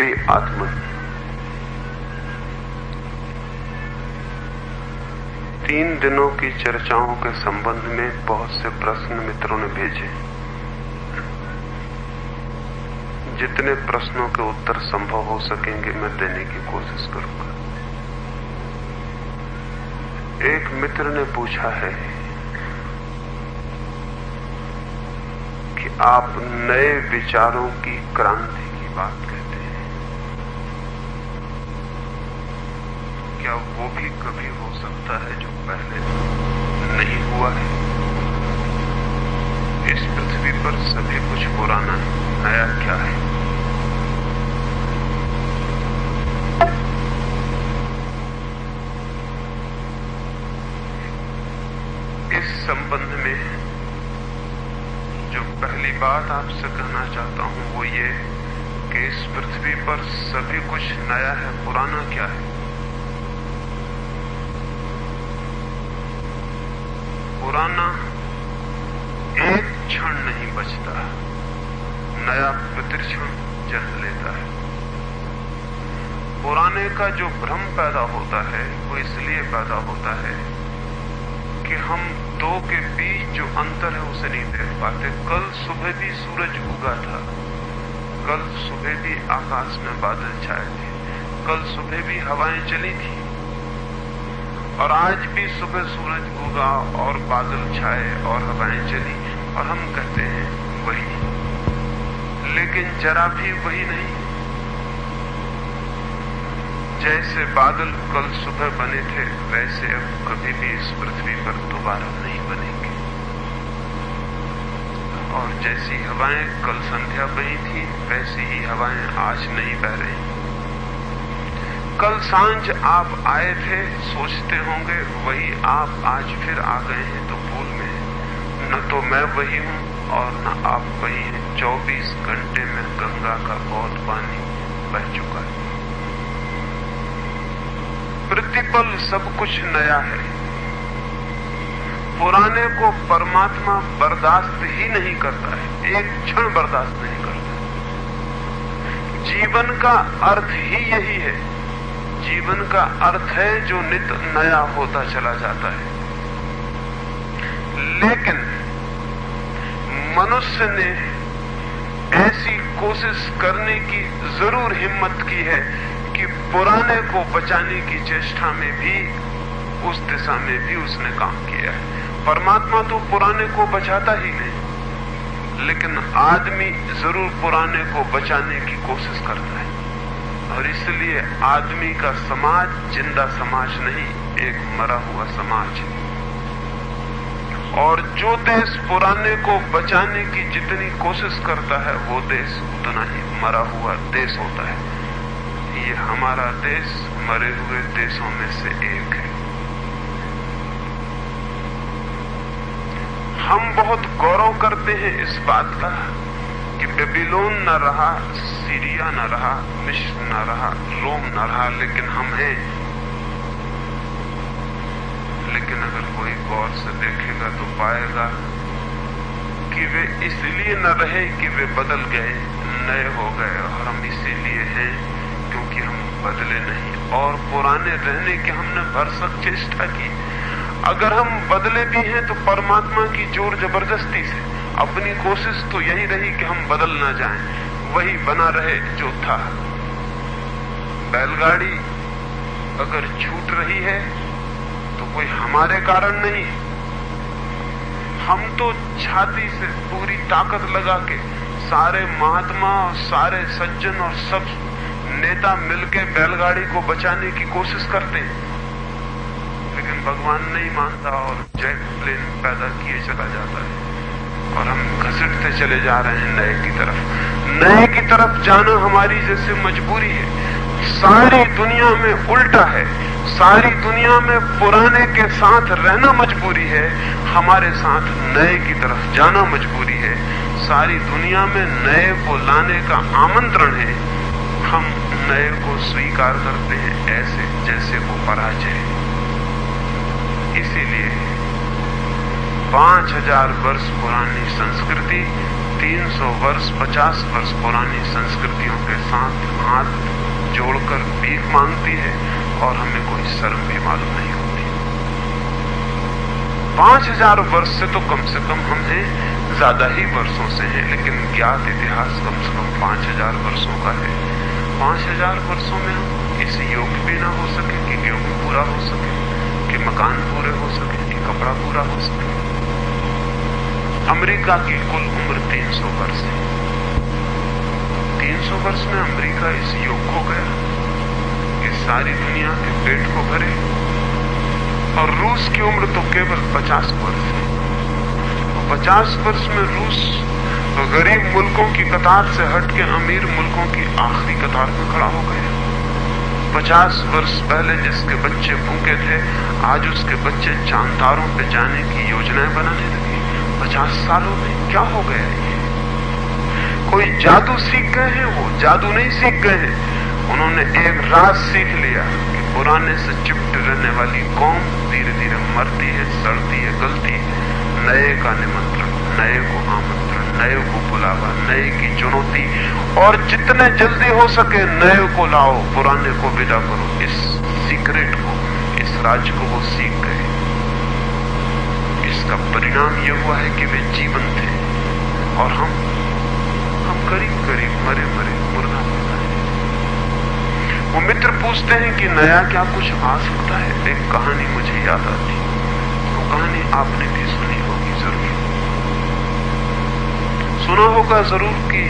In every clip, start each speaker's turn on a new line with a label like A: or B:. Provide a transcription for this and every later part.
A: मेरी आत्मा। 3 दिनों की चर्चाओं के संबंध में बहुत से प्रश्न मित्रों ने भेजे। जितने प्रश्नों के उत्तर संभव हो सकेंगे मैं देने की कोशिश करूंगा। एक मित्र ने पूछा है कि आप नए विचारों की क्रांति की बात कहते हैं, क्या वो भी कभी हो सकता है जो पहले नहीं हुआ है? इस पृथ्वी पर सभी कुछ पुराना है, नया क्या है? इस संबंध में जो पहली बात आपसे कहना चाहता हूं वो ये कि इस पृथ्वी पर सभी कुछ नया है, पुराना क्या है? पुराना एक क्षण नहीं बचता, नया प्रतिक्षण जन्म लेता है। पुराने का जो भ्रम पैदा होता है वो इसलिए पैदा होता है कि हम दो के बीच जो अंतर है उसे नहीं देख पाते। कल सुबह भी सूरज उगा था, कल सुबह भी आकाश में बादल छाए थे, कल सुबह भी हवाएं चली थी और आज भी सुबह सूरज उगा और बादल छाए और हवाएं चली और हम कहते हैं वही, लेकिन जरा भी वही नहीं। जैसे बादल कल सुबह बने थे वैसे अब कभी भी इस पृथ्वी पर दोबारा नहीं बनेंगे, और जैसी हवाएं कल संध्या बही थी वैसी ही हवाएं आज नहीं बह रही। कल सांझ आप आए थे, सोचते होंगे वही आप आज फिर आ गए हैं तो भूल में हैं। न तो मैं वही हूं और न आप वही हैं। 24 घंटे में गंगा का बहुत पानी बह चुका है। प्रतिपल सब कुछ नया है। पुराने को परमात्मा बर्दाश्त ही नहीं करता है, एक क्षण बर्दाश्त नहीं करता। जीवन का अर्थ ही यही है। जीवन का अर्थ है जो नित्य नया होता चला जाता है। लेकिन मनुष्य ने ऐसी कोशिश करने की जरूर हिम्मत की है कि पुराने को बचाने की चेष्टा में भी, उस दिशा में भी उसने काम किया है। परमात्मा तो पुराने को बचाता ही नहीं, लेकिन आदमी जरूर पुराने को बचाने की कोशिश करता है। और इसलिए आदमी का समाज जिंदा समाज नहीं, एक मरा हुआ समाज है। और जो देश पुराने को बचाने की जितनी कोशिश करता है वो देश उतना ही मरा हुआ देश होता है। ये हमारा देश मरे हुए देशों में से एक है। हम बहुत गौरव करते हैं इस बात का कि बेबीलोन न रहा, सीरिया न रहा, मिस्र न रहा, रोम न रहा, लेकिन हम हैं। लेकिन अगर कोई गौर से देखेगा तो पाएगा कि वे इसलिए न रहे कि वे बदल गए, नए हो गए, और हम इसीलिए हैं क्योंकि हम बदले नहीं और पुराने रहने की हमने भरसक चेष्टा की। अगर हम बदले भी हैं तो परमात्मा की जोर जबरदस्ती से। अपनी कोशिश तो यही रही कि हम बदल ना जाएं, वही बना रहे जो था। बैलगाड़ी अगर छूट रही है तो कोई हमारे कारण नहीं। हम तो छाती से पूरी ताकत लगा के सारे महात्मा और सारे सज्जन और सब नेता मिलके बैलगाड़ी को बचाने की कोशिश करते हैं, लेकिन भगवान नहीं मानता और जेट प्लेन पैदा किए चला जाता है और हम घसीटते चले जा रहे हैं नए की तरफ। नए की तरफ जाना हमारी जैसे मजबूरी है। सारी दुनिया में उल्टा है, सारी दुनिया में पुराने के साथ रहना मजबूरी है, हमारे साथ नए की तरफ जाना मजबूरी है। सारी दुनिया में नए को लाने का आमंत्रण है, हम नए को स्वीकार करते हैं ऐसे जैसे वो पराजय है। इसीलिए 5000 वर्ष पुरानी संस्कृति 300 वर्ष 50 वर्ष पुरानी संस्कृतियों के साथ हाथ जोड़कर भीख मांगती है और हमें कोई शर्म भी मालूम नहीं होती। 5000 वर्ष से तो कम से कम हम हैं, ज्यादा ही वर्षों से हैं, लेकिन ज्ञात इतिहास कम से कम 5000 वर्षों का है। 5000 वर्षों में हम इस योग भी ना हो सके कि योग पूरा हो सके, कि मकान पूरे हो सके, कि कपड़ा पूरा हो सके। अमेरिका की कुल उम्र 300 वर्ष है। 300 वर्ष में अमेरिका इस योग को गया कि सारी दुनिया के पेट को भरे, और रूस की उम्र तो केवल 50 वर्ष है। 50 वर्ष में रूस गरीब मुल्कों की कतार से हटके अमीर मुल्कों की आखिरी कतार में खड़ा हो गया। 50 वर्ष पहले जिसके बच्चे भूखे थे, आज उसके बच्चे चांद तारों पे जाने की योजनाएं बनाने लगे। 50 सालों में क्या हो गया ये? कोई जादू सीख गए हैं? वो जादू नहीं सीख गए हैं, उन्होंने एक राज सीख लिया कि पुराने से चिपट रहने वाली कौम धीरे धीरे मरती है, सड़ती है, गलती है। नए का निमंत्रण, नए को आमंत्रण, नए को बुलावा, नए की चुनौती, और जितने जल्दी हो सके नए को लाओ, पुराने को विदा करो। इस सीक्रेट को, इस राज को वो सीख गए। इसका परिणाम यह हुआ है कि वे जीवन थे और हम करीब करीब मरे मरे मुर्दा मुर्दा है। वो मित्र पूछते हैं कि नया क्या कुछ आ सकता है? एक कहानी मुझे याद आती, वो कहानी आपने भी सुनी होगी जरूर। सुना होगा जरूर कि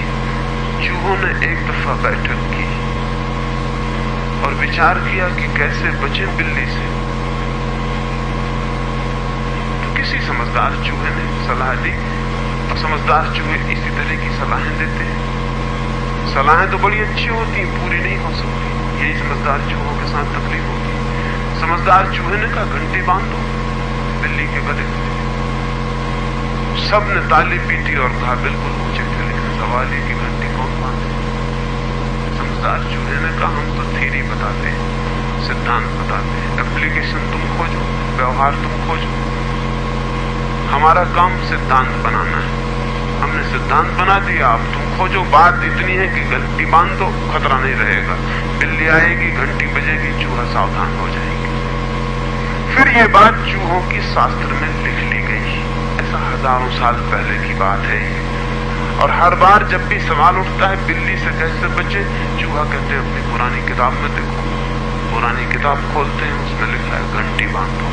A: चूहों ने एक दफा बैठक की और विचार किया कि कैसे बचे बिल्ली से। तो किसी समझदार चूहे ने सलाह दी, और समझदार चूहे इसी तरह की सलाहें देते हैं। सलाहें तो बड़ी अच्छी होती, पूरी नहीं हो सकती। यही समझदार चूहों के साथ तकलीफ होगी। समझदार चूहे ने कहा घंटी बांध दो बिल्ली के गले। सब ने ताली पीटी और कहा बिल्कुल उचित है, लेकिन सवाल ये कि घंटी कौन बांधे? समझदार चूहे ने कहा हम तो थ्योरी बताते हैं, सिद्धांत बताते हैं, एप्लीकेशन तुम खोजो, व्यवहार तुम खोजो। हमारा काम सिद्धांत बनाना है, हमने सिद्धांत बना दिया, अब तुम खोजो। बात इतनी है कि घंटी बांध दो, खतरा नहीं रहेगा। बिल्ली आएगी, घंटी बजेगी, चूहा सावधान हो जाएगी। फिर ये बात चूहों की शास्त्र में लिख ली गई। ऐसा हजारों साल पहले की बात है ये। और हर बार जब भी सवाल उठता है बिल्ली से कैसे बचे, चूहा कहते हैं अपनी पुरानी किताब में देखो। पुरानी किताब खोलते हैं, उसमें लिखा है घंटी बांधो।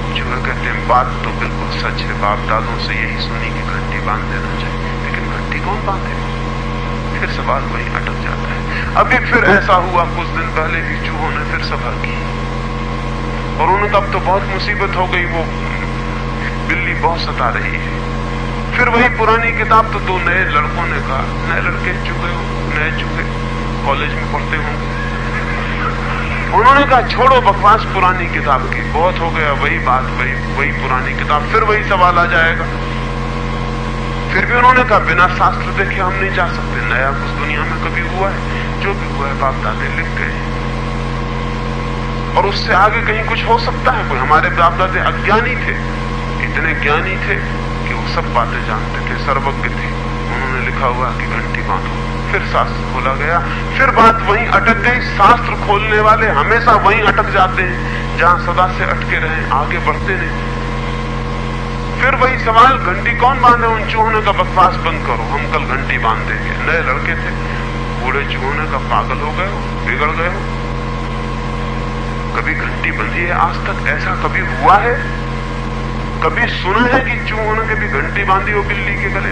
A: चूहे कहते हैं बात तो बिल्कुल सच है, बाप दादों से यही सुनी कि घंटी बांध देना चाहिए, लेकिन घंटी कौन बांधेगा? फिर सवाल वहीं अटक जाता है। अभी फिर ऐसा हुआ, कुछ दिन पहले भी चूहों ने फिर सभा की और उन्हें तब तो बहुत मुसीबत हो गई, वो बिल्ली बहुत सता रही है। फिर वही पुरानी किताब, तो 2 नए लड़कों ने कहा, नए लड़के चूहे, नए चूहे कॉलेज में पढ़ते होंगे, उन्होंने कहा छोड़ो बकवास पुरानी किताब की, बहुत हो गया, वही बात, वही पुरानी किताब, फिर वही सवाल आ जाएगा। फिर भी उन्होंने कहा बिना शास्त्र देखे हम नहीं जा सकते, नया कुछ दुनिया में कभी हुआ है, जो भी हुआ है बाप दादे लिख गए, और उससे आगे कहीं कुछ हो सकता है? कोई हमारे बाप दादे अज्ञानी थे, इतने ज्ञानी थे कि वो सब बातें जानते थे, सर्वज्ञ थे। उन्होंने लिखा हुआ कि घंटी बांधो, फिर शास्त्र खोला गया, फिर बात वहीं अटक गई। शास्त्र खोलने वाले हमेशा वहीं अटक जाते हैं जहां सदा से अटके रहे, आगे बढ़ते नहीं। फिर वही सवाल, घंटी कौन बांधे? उन चूहों ने कहा बकवास बंद करो, हम कल घंटी बांध देंगे। नए लड़के थे, बूढ़े चूहों ने कहा पागल हो गए हो, बिगड़ गए हो, कभी घंटी बंधी है आज तक? ऐसा कभी हुआ है? कभी सुना है कि चूहों ने कभी घंटी बांधी हो बिल्ली के गले?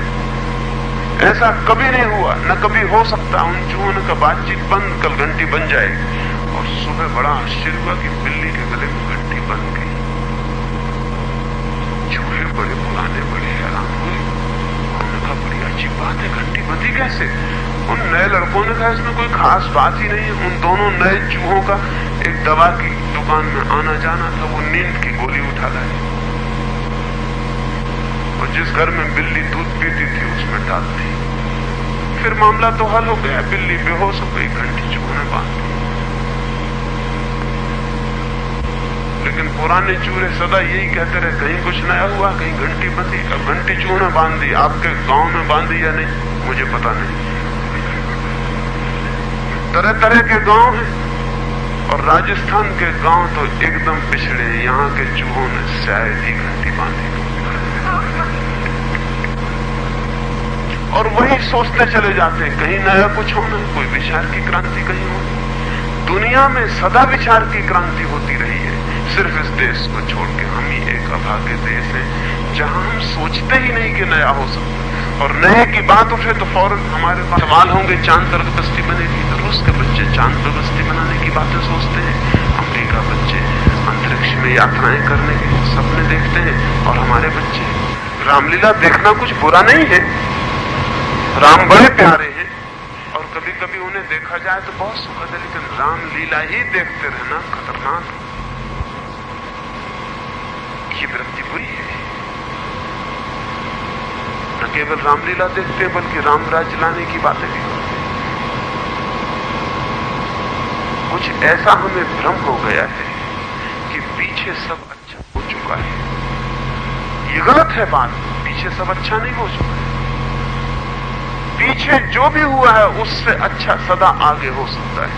A: ऐसा कभी नहीं हुआ, न कभी हो सकता। उन चूहों ने कहा बातचीत बंद, कल घंटी बन जाएगी। और सुबह बड़ा आश्चर्य हुआ कि बिल्ली के गले में घंटी बन गई। चूहे बड़े पुराने, बड़े हैरान हुए। उन्होंने कहा बड़ी अच्छी बात है, घंटी बंधी कैसे? उन नए लड़कों ने कहा इसमें कोई खास बात ही नहीं है। उन दोनों नए चूहों का एक दवा की दुकान में आना जाना था, वो नींद की गोली उठा लाए और जिस घर में बिल्ली दूध पीती थी उसमें डाल दी। फिर मामला तो हल हो गया, बिल्ली बेहोश हो गई, घंटी चूहों ने बांध दी। लेकिन पुराने चूरे सदा यही कहते रहे, कहीं कुछ नया हुआ, कहीं घंटी बंदी, घंटी चूर में बांध दी, आपके गांव में बांधी या नहीं मुझे पता नहीं। तरह तरह के गांव हैं और राजस्थान के गांव तो एकदम पिछड़े हैं। यहाँ के चूहों ने शायद ही घंटी बांधी और वही सोचते चले जाते हैं कहीं नया कुछ होना, कोई विचार की क्रांति कहीं हो। दुनिया में सदा विचार की क्रांति होती रही है, सिर्फ इस देश को छोड़ के हम ही एक अभागे देश है जहां हम सोचते ही नहीं कि नया हो सकता। और नए की बात उठे तो फौरन हमारे पास सवाल होंगे, चांद पर बस्ती बनेगी। तो रूस के बच्चे चांद पर बस्ती बनाने की बातें सोचते हैं, अमेरिका बच्चे अंतरिक्ष में यात्राएं करने के सपने देखते हैं, और हमारे बच्चे रामलीला देखना कुछ बुरा नहीं है। राम बड़े प्यारे हैं और कभी कभी उन्हें देखा जाए तो बहुत सुखद है, लेकिन रामलीला ही देखते रहना खतरनाक। ये वृत्ति बुरी है। न केवल रामलीला देखते बल्कि राम राज्य लाने की बातें भी करते। कुछ ऐसा हमें भ्रम हो गया है कि पीछे सब अच्छा हो चुका है। ये गलत है बात, पीछे सब अच्छा नहीं हो चुका है। पीछे जो भी हुआ है उससे अच्छा सदा आगे हो सकता है,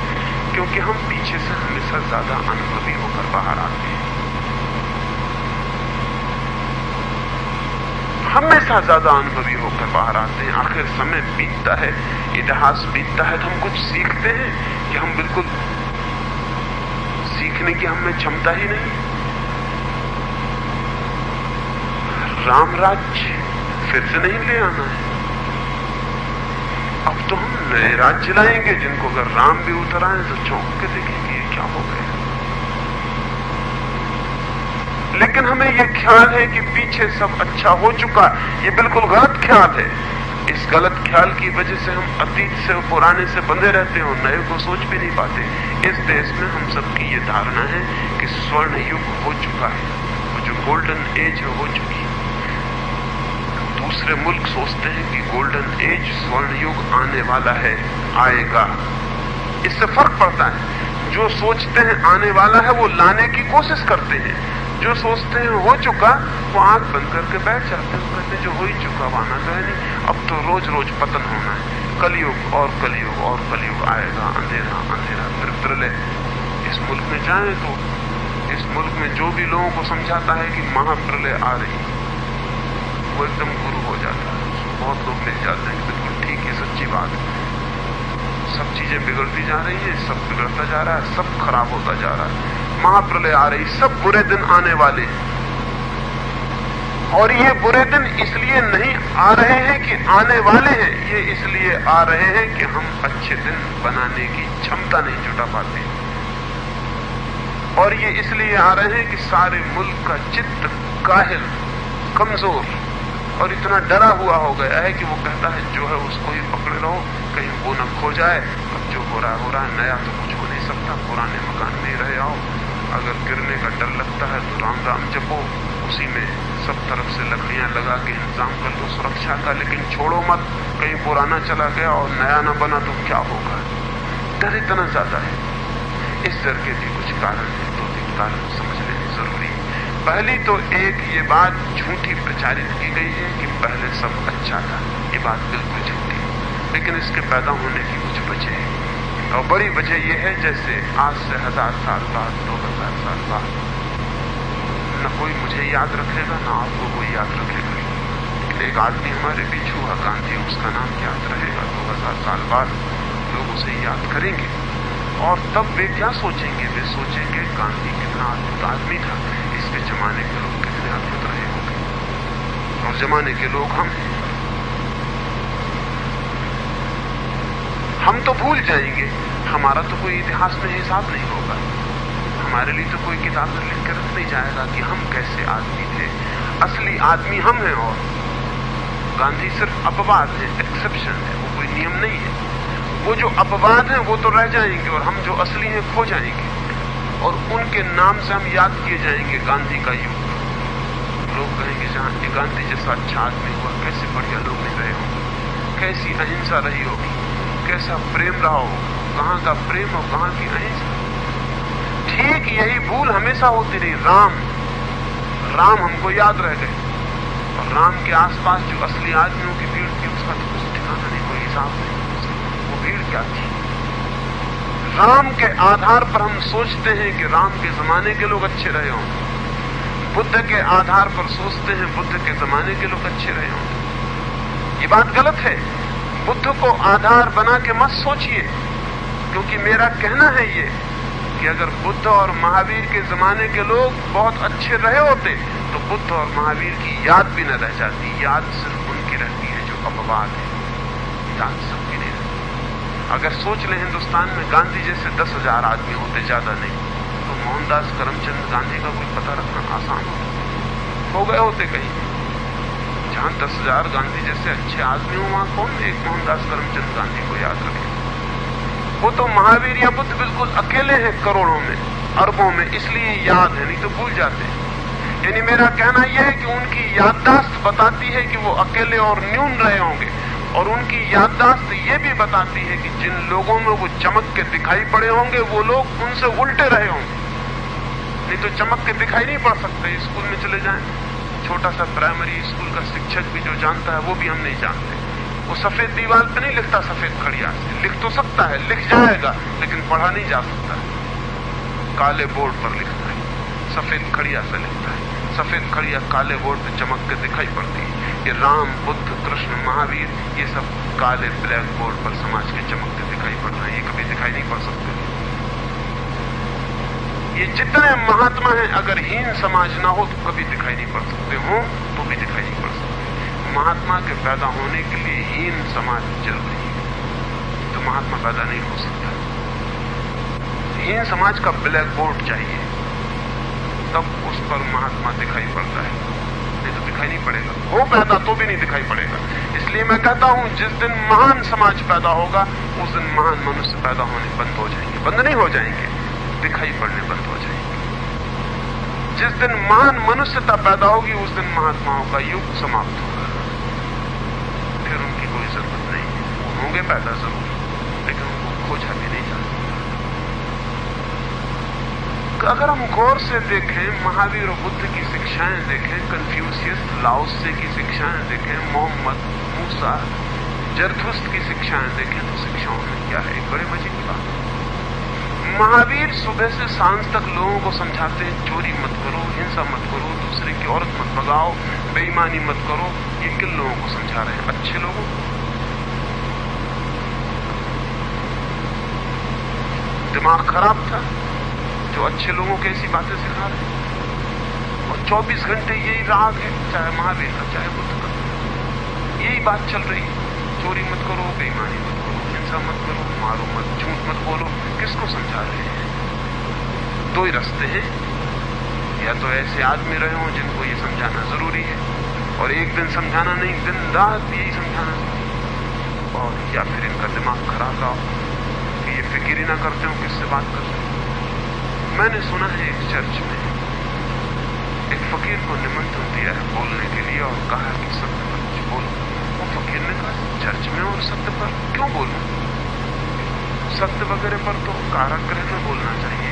A: क्योंकि हम पीछे से हमेशा ज्यादा अनुभवी होकर बाहर आते हैं। हमेशा ज्यादा अनुभवी होकर बाहर आते हैं। आखिर समय बीतता है, इतिहास बीतता है, तो हम कुछ सीखते हैं कि हम बिल्कुल सीखने की हमें क्षमता ही नहीं। राम राज्य फिर से नहीं ले आना है। अब तो हम नए राज्य लाएंगे जिनको अगर राम भी उतर आए तो चौंक के देखेंगे ये क्या हो गया। लेकिन हमें यह ख्याल है कि पीछे सब अच्छा हो चुका, ये बिल्कुल गलत ख्याल है। इस गलत ख्याल की वजह से हम अतीत से पुराने से बंधे रहते हैं और नए को सोच भी नहीं पाते। इस देश में हम सबकी ये धारणा है कि स्वर्ण युग हो चुका है, वो जो गोल्डन एज हो चुकी है। दूसरे मुल्क सोचते हैं कि गोल्डन एज स्वर्ण युग आने वाला है, आएगा। इससे फर्क पड़ता है। जो सोचते हैं आने वाला है वो लाने की कोशिश करते हैं, जो सोचते हैं हो चुका वो आंख बंद करके बैठ जाते हैं, कहते हैं जो हो ही चुका वो आना तो है नहीं, अब तो रोज रोज पतन होना है। कलयुग और कलयुग और कलयुग आएगा, अंधेरा अंधेरा फिर प्रलय। इस मुल्क में जाए तो इस मुल्क में जो भी लोगों को समझाता है कि महाप्रलय आ रही, वो एकदम गुरु हो जाता है। बहुत लोग मिल जाते हैं, बिल्कुल ठीक है, सच्ची बात है, सब चीजें बिगड़ती जा रही है, सब बिगड़ता जा रहा है, सब खराब होता जा रहा है, महाप्रलय आ रही, सब बुरे दिन आने वाले। और ये बुरे दिन इसलिए नहीं आ रहे हैं कि आने वाले हैं, ये इसलिए आ रहे हैं कि हम अच्छे दिन बनाने की क्षमता नहीं जुटा पाते। और ये इसलिए आ रहे हैं कि सारे मुल्क का चित्त काहिल, कमजोर और इतना डरा हुआ हो गया है कि वो कहता है जो है उसको ही पकड़े रहो, कहीं वो न खो जाए। अब जो हो रहा है, नया तो कुछ हो नहीं सकता, पुराने मकान में रहे आओ, अगर गिरने का डर लगता है तो राम राम जपो, उसी में सब तरफ से लकड़ियां लगा के इंतजाम कर लो सुरक्षा का, लेकिन छोड़ो मत, कहीं पुराना चला गया और नया न बना तो क्या होगा। डर इतना ज्यादा है। इस डर के भी कुछ कारण है, 2-3 कारण समझ लेने जरूरी है। पहली तो एक ये बात झूठी प्रचारित की गई है कि पहले सब अच्छा था, ये बात बिल्कुल झूठी, लेकिन इसके पैदा होने की कुछ वजह है। और बड़ी वजह यह है जैसे आज से 1000 साल बाद, 2000 साल बाद न कोई मुझे याद रखेगा न आपको कोई याद रखेगा, लेकिन एक आदमी हमारे बीच हुआ, गांधी, उसका नाम याद रहेगा। 2000 साल बाद लोग उसे याद करेंगे और तब वे क्या सोचेंगे? वे सोचेंगे गांधी कितना अद्भुत आदमी था, इसके जमाने के लोग कितने अद्भुत रहे होंगे, और जमाने के लोग हम तो भूल जाएंगे, हमारा तो कोई इतिहास में हिसाब नहीं होगा, हमारे लिए तो कोई किताब में लिख कर रख नहीं जाएगा कि हम कैसे आदमी थे। असली आदमी हम हैं और गांधी सिर्फ अपवाद है, एक्सेप्शन है, वो कोई नियम नहीं है। वो जो अपवाद हैं वो तो रह जाएंगे और हम जो असली हैं खो जाएंगे, और उनके नाम से हम याद किए जाएंगे। गांधी का युग, लोग कहेंगे जहां गांधी जैसा अच्छा आदमी हुआ, कैसे बढ़िया लोग नहीं रहे होंगे, कैसी अहिंसा रही होगी, कैसा प्रेम रहा हो, कहां का प्रेम और कहां की अहिंसा। ठीक यही भूल हमेशा होती रही। राम हमको याद रह गए, और राम के आसपास जो असली आदमियों की भीड़ थी उसका तो कुछ ठिकाना नहीं, कोई हिसाब नहीं। वो भीड़ क्या थी? राम के आधार पर हम सोचते हैं कि राम के जमाने के लोग अच्छे रहे होंगे, बुद्ध के आधार पर सोचते हैं बुद्ध के जमाने के लोग अच्छे रहे होंगे। ये बात गलत है। बुद्ध को आधार बना के मत सोचिए, क्योंकि मेरा कहना है ये कि अगर बुद्ध और महावीर के जमाने के लोग बहुत अच्छे रहे होते तो बुद्ध और महावीर की याद भी न रह जाती। याद सिर्फ उनकी रहती है जो अपवाद है, याद सबकी नहीं रहती। अगर सोच ले हिंदुस्तान में गांधी जैसे 10,000 आदमी होते, ज्यादा नहीं, तो मोहनदास करमचंद गांधी का कोई पता रखना आसान हो गए होते कहीं। जहां 10,000 गांधी जैसे अच्छे आदमी हो वहां कौन एक मोहनदास करमचंद गांधी को याद रखे? वो तो महावीर या बुद्ध बिल्कुल अकेले हैं करोड़ों में, अरबों में, इसलिए याद है, नहीं तो भूल जाते हैं। यानी मेरा कहना यह है कि उनकी याददाश्त बताती है कि वो अकेले और न्यून रहे होंगे, और उनकी याददाश्त ये भी बताती है कि जिन लोगों में वो चमक के दिखाई पड़े होंगे वो लोग उनसे उल्टे रहे होंगे। नहीं तो चमक के दिखाई नहीं पड़ सकते। स्कूल में चले जाएं, छोटा सा प्राइमरी स्कूल का शिक्षक भी जो जानता है वो भी हम नहीं जानते। वो सफेद दीवार पे नहीं लिखता सफेद खड़िया से, लिख तो सकता है, लिख जाएगा, लेकिन पढ़ा नहीं जा सकता। काले बोर्ड पर लिखता है, सफेद खड़िया से लिखता है। सफेद खड़िया काले बोर्ड पे चमक के दिखाई पड़ती है। ये राम, बुद्ध, कृष्ण, महावीर, ये सब काले ब्लैक बोर्ड पर समाज के चमक के दिखाई पड़ रहे हैं। ये कभी दिखाई नहीं पड़ सकते। ये जितने महात्मा हैं, अगर हीन समाज ना हो तो कभी दिखाई नहीं पड़ सकते, हो तो भी दिखाई नहीं पड़ सकते। महात्मा के पैदा होने के लिए हीन समाज जरूरी है, तो महात्मा पैदा नहीं हो सकता। हीन समाज का ब्लैक बोर्ड चाहिए, तब उस पर महात्मा दिखाई पड़ता है, नहीं तो दिखाई नहीं पड़ेगा। हो पैदा तो भी नहीं दिखाई पड़ेगा। इसलिए मैं कहता हूं जिस दिन महान समाज पैदा होगा उस दिन महान मनुष्य पैदा होने बंद हो जाएंगे। बंद नहीं हो जाएंगे, दिखाई पड़ने बंद हो जाएंगे। जिस दिन महान मनुष्यता पैदा होगी उस दिन महात्माओं का युग समाप्त होगा, फिर उनकी कोई जरूरत नहीं है। होंगे पैदा जरूर, लेकिन उनको खोजा भी नहीं जा सकता। अगर हम गौर से देखें, महावीर और बुद्ध की शिक्षाएं देखें, कन्फ्यूशियस, लाओत्से की शिक्षाएं देखें, मोहम्मद, मूसा, जरथुस्त की शिक्षाएं देखें, तो शिक्षाओं में क्या है? एक बड़े मजे की बात। महावीर सुबह से सांझ तक लोगों को समझाते हैं चोरी मत करो, हिंसा मत करो, दूसरे की औरत मत भगाओ, बेईमानी मत करो। ये किन लोगों को समझा रहे हैं? अच्छे लोगों को। दिमाग खराब था जो अच्छे लोगों को ऐसी बातें सिखा रहे हैं। और 24 घंटे यही राग है, चाहे महावीर का चाहे बुद्ध का, यही बात चल रही है। चोरी मत करो, बेईमानी मत करो, हिंसा मत करो, मारो मत, झूठ मत बोलो। किसको समझा रहे हैं? दो ही रास्ते हैं, या तो ऐसे आदमी रहे हों जिनको ये समझाना जरूरी है, और एक दिन समझाना नहीं, दिन रात यही समझाना, और या फिर इनका दिमाग खराब रहा कि ये फिक्र ही ना करते हो किससे बात करते हो। मैंने सुना है एक चर्च में एक फकीर को निमंत्रण दिया है बोलने के लिए, और कहा कि सत्य पर कुछ बोलो। वो फकीर ने कहा चर्च में और सत्य पर क्यों बोलूं? सत्य वगैरह पर तो कारागृह में बोलना चाहिए,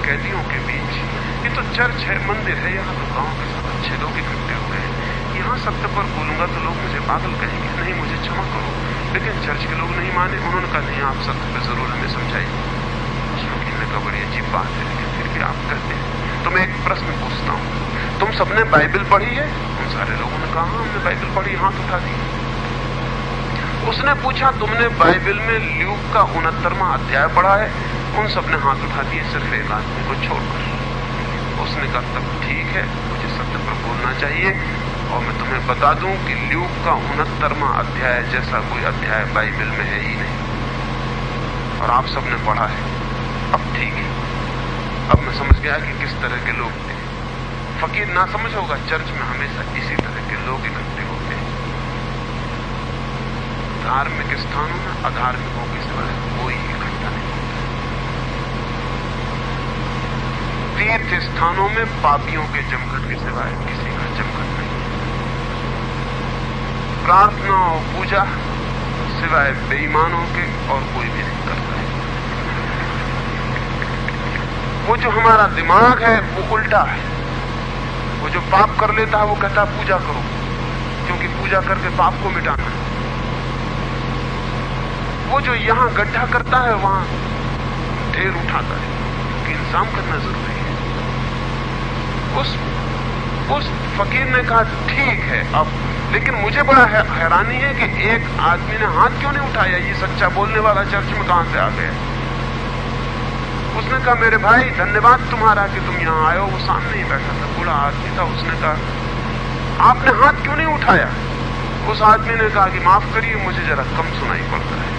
A: कैदियों के बीच। ये तो चर्च है, मंदिर है, यहाँ तो गांव के सब अच्छे लोग इकट्ठे हुए हैं। यहाँ सत्य पर बोलूंगा तो लोग मुझे पागल कहेंगे, नहीं मुझे क्षमा करो। लेकिन चर्च के लोग नहीं माने, उन्होंने कहा नहीं आप सत्य पर जरूर हमें समझाइए। उस फकीर ने कहा बड़ी अजीब बात है, लेकिन फिर भी आप कहते हैं। तो मैं एक प्रश्न पूछता हूँ, तुम सबने बाइबल पढ़ी है? उन सारे लोगों ने कहा हमने बाइबल पढ़ी, हाथ उठा दी। उसने पूछा तुमने बाइबल में ल्यूक का 69वां अध्याय पढ़ा है? उन सबने हाथ उठा दिए, सिर्फ एक आदमी को छोड़कर। उसने कहा तब ठीक है, मुझे सत्य पर बोलना चाहिए, और मैं तुम्हें बता दूं कि ल्यूक का 69वां अध्याय जैसा कोई अध्याय बाइबल में है ही नहीं, और आप सबने पढ़ा है। अब ठीक है, अब मैं समझ गया कि किस तरह के लोग थे। फकीर ना समझ होगा, चर्च में हमेशा इसी तरह के लोग इकट्ठे होते हैं। धार्मिक स्थानों में अधार्मिकों के सिवाय कोई इकट्ठा नहीं होता। तीर्थ स्थानों में पापियों के जमघट के सिवाय किसी का जमघट नहीं। प्रार्थना और पूजा सिवाय बेईमानों के और कोई भी नहीं करता है। वो जो हमारा दिमाग है वो उल्टा है। वो जो पाप कर लेता है वो कहता है पूजा करो, क्योंकि पूजा करके पाप को मिटाना है। वो जो यहां गड्ढा करता है वहां ढेर उठाता है, क्योंकि इंतजाम करना जरूरी है। उस फकीर ने कहा ठीक है अब, लेकिन मुझे बड़ा हैरानी है कि एक आदमी ने हाथ क्यों नहीं उठाया, ये सच्चा बोलने वाला चर्च में कहां से आ गया। उसने कहा मेरे भाई धन्यवाद तुम्हारा कि तुम यहां आए हो। वो सामने ही बैठा था, बूढ़ा आदमी था। उसने कहा आपने हाथ क्यों नहीं उठाया। उस आदमी ने कहा कि माफ करिए मुझे जरा कम सुनाई पड़ता है।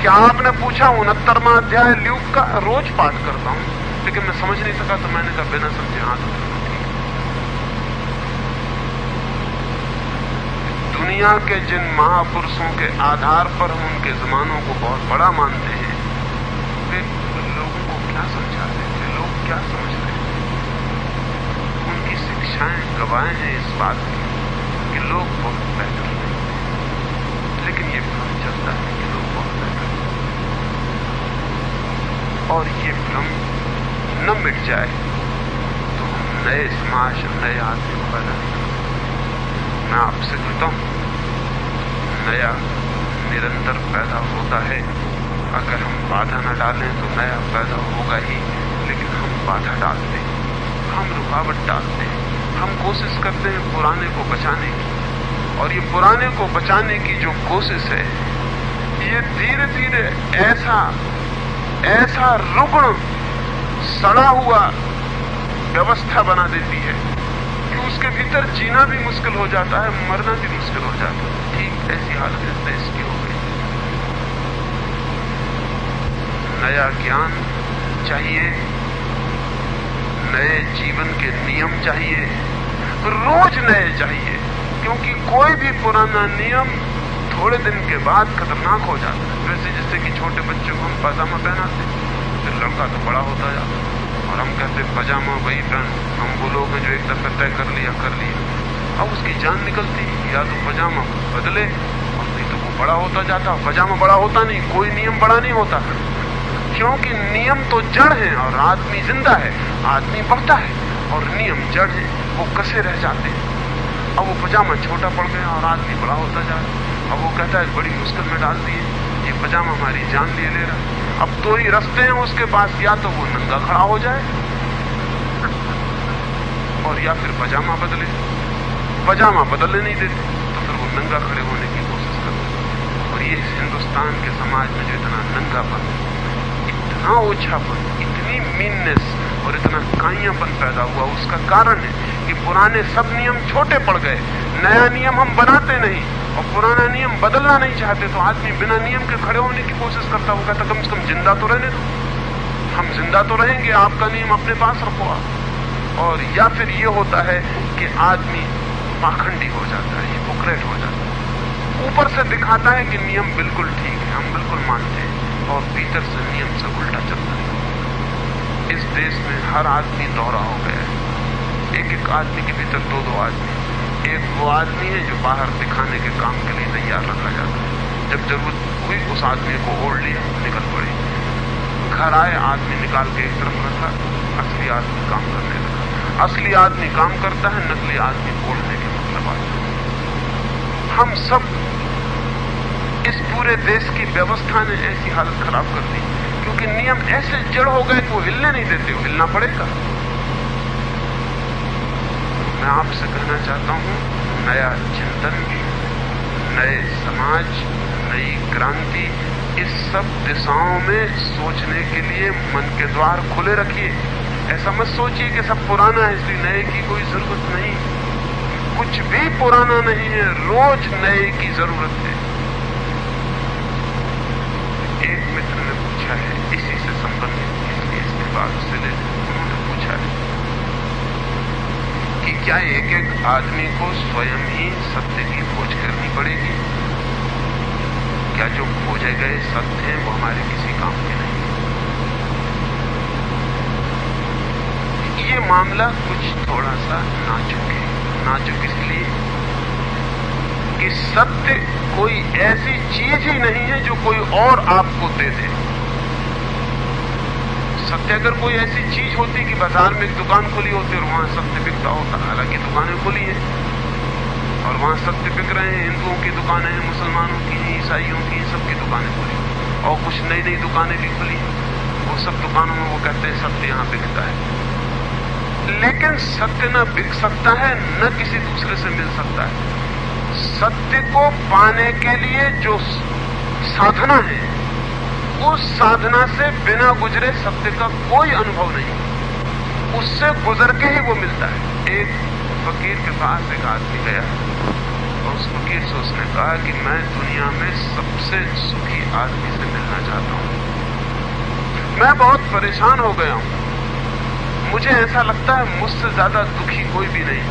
A: क्या आपने पूछा 69वां अध्याय ल्यूक का? रोज पाठ करता हूं, लेकिन मैं समझ नहीं सका, तो मैंने कहा बिना समझे हाथ उठाना। दुनिया के जिन महापुरुषों के आधार पर हम उनके जमानों को बहुत बड़ा मानते हैं, वे लोगों को क्या समझा रहे थे, लोग क्या समझ रहे थे। उनकी शिक्षाएं गवाहें हैं इस बात की कि लोग बहुत बेहतर नहीं, लेकिन ये भ्रम चलता है कि लोग बहुत बेहतर हैं। और ये भ्रम न मिट जाए तो हम नए समाज, नए आदमी को पैदा नहीं कर सकते। मैं आपसे कहता हूं नया निरंतर पैदा होता है। अगर हम बाधा न डालें तो नया पैदा होगा ही, लेकिन हम बाधा डालते हैं, हम रुकावट डालते हैं, हम कोशिश करते हैं पुराने को बचाने की। और ये पुराने को बचाने की जो कोशिश है, ये धीरे धीरे ऐसा रुग्ण सड़ा हुआ व्यवस्था बना देती है कि उसके भीतर जीना भी मुश्किल हो जाता है, मरना भी मुश्किल हो जाता है। ठीक ऐसी हालत इस देश की हो गई। नया ज्ञान चाहिए, नए जीवन के नियम चाहिए, रोज नए चाहिए, क्योंकि कोई भी पुराना नियम थोड़े दिन के बाद खतरनाक हो जाता है। वैसे जैसे कि छोटे बच्चों को हम पजामा पहनाते, फिर लड़का तो बड़ा होता जाता और हम कहते पजामा वही पहन। हम वो लोग हैं जो एक दफा तय कर लिया। अब उसकी जान निकलती, या तो पजामा बदले और नहीं तो वो बड़ा होता जाता। पजामा बड़ा होता नहीं, कोई नियम बड़ा नहीं होता, क्योंकि नियम तो जड़ है और आदमी जिंदा है। आदमी बढ़ता है और नियम जड़ है, वो कसे रह जाते हैं। अब वो पजामा छोटा पड़ गया और आदमी बड़ा होता जा रहा है। अब वो कहता है बड़ी मुश्किल में डाल दिए, ये पजामा हमारी जान ले रहा है। अब दो ही रास्ते हैं उसके पास, या तो वो नंगा खड़ा हो जाए और या फिर पजामा बदले। पजामा बदलने नहीं देते तो फिर वो नंगा खड़े होने की कोशिश करते। और ये हिंदुस्तान के समाज में जो इतना नंगापन, इतना ओछापन, इतनी मीननेस और इतना काइयापन पैदा हुआ, उसका कारण है कि पुराने सब नियम छोटे पड़ गए। नया नियम हम बनाते नहीं और पुराना नियम बदलना नहीं चाहते, तो आदमी बिना नियम के खड़े होने की कोशिश करता। वो कहता कम से कम जिंदा तो रहने दो, हम जिंदा तो रहेंगे, आपका नियम अपने पास रखो आप। और या फिर ये होता है कि आदमी पाखंडी हो जाता है, हिपोक्रेट हो जाता है। ऊपर से दिखाता है कि नियम बिल्कुल ठीक है, हम बिल्कुल मानते हैं, और भीतर से नियम से उल्टा चलता है। इस देश में हर आदमी दोहरा हो गया है। एक आदमी के भीतर दो आदमी। एक वो आदमी है जो बाहर दिखाने के काम के लिए तैयार रखा जाता है, जब जरूरत हुई उस आदमी को ओढ़ लिया, निकल पड़े। घर आए, आदमी निकाल के एक तरफ रखा, असली आदमी काम करने लगा। असली आदमी काम करता है, नकली आदमी ओढ़ने के मतलब आता है। हम सब, इस पूरे देश की व्यवस्था ने ऐसी हालत खराब कर दी, क्योंकि नियम ऐसे जड़ हो गए कि वो हिलने नहीं देते, वो हिलना पड़ेगा। मैं आपसे कहना चाहता हूं, नया चिंतन, नए समाज, नई क्रांति, इस सब दिशाओं में सोचने के लिए मन के द्वार खुले रखिए। ऐसा मत सोचिए कि सब पुराना है इसलिए नए की कोई जरूरत नहीं। कुछ भी पुराना नहीं है, रोज नए की जरूरत है। एक मित्र ने पूछा है इसी से संबंधित, इसलिए इसके बाद से ले, उन्होंने पूछा है कि क्या एक आदमी को स्वयं ही सत्य की खोज करनी पड़ेगी? क्या जो खोजे गए सत्य हैं वो हमारे किसी काम के नहीं? ये मामला कुछ थोड़ा सा नाजुक है। नाजुक इसलिए कि सत्य कोई ऐसी चीज ही नहीं है जो कोई और आपको दे दे। सत्य अगर कोई ऐसी चीज होती कि बाजार में एक दुकान खुली होती और वहां सत्य बिकता होता, हालांकि दुकानें खुली हैं और वहां सत्य बिक रहे हैं, हिंदुओं की दुकानें हैं, मुसलमानों की हैं, ईसाइयों की, सबकी दुकानें खुली और कुछ नई नई दुकानें भी खुली। वो सब दुकानों में वो कहते हैं सत्य यहां बिकता है। लेकिन सत्य न बिक सकता है, न किसी दूसरे से मिल सकता है। सत्य को पाने के लिए जो साधना है, उस साधना से बिना गुजरे सत्य का कोई अनुभव नहीं, उससे गुजर के ही वो मिलता है। एक फकीर के पास एक आदमी गया और उस फकीर से उसने कहा कि मैं दुनिया में सबसे सुखी आदमी से मिलना चाहता हूं, मैं बहुत परेशान हो गया हूं, मुझे ऐसा लगता है मुझसे ज्यादा दुखी कोई भी नहीं।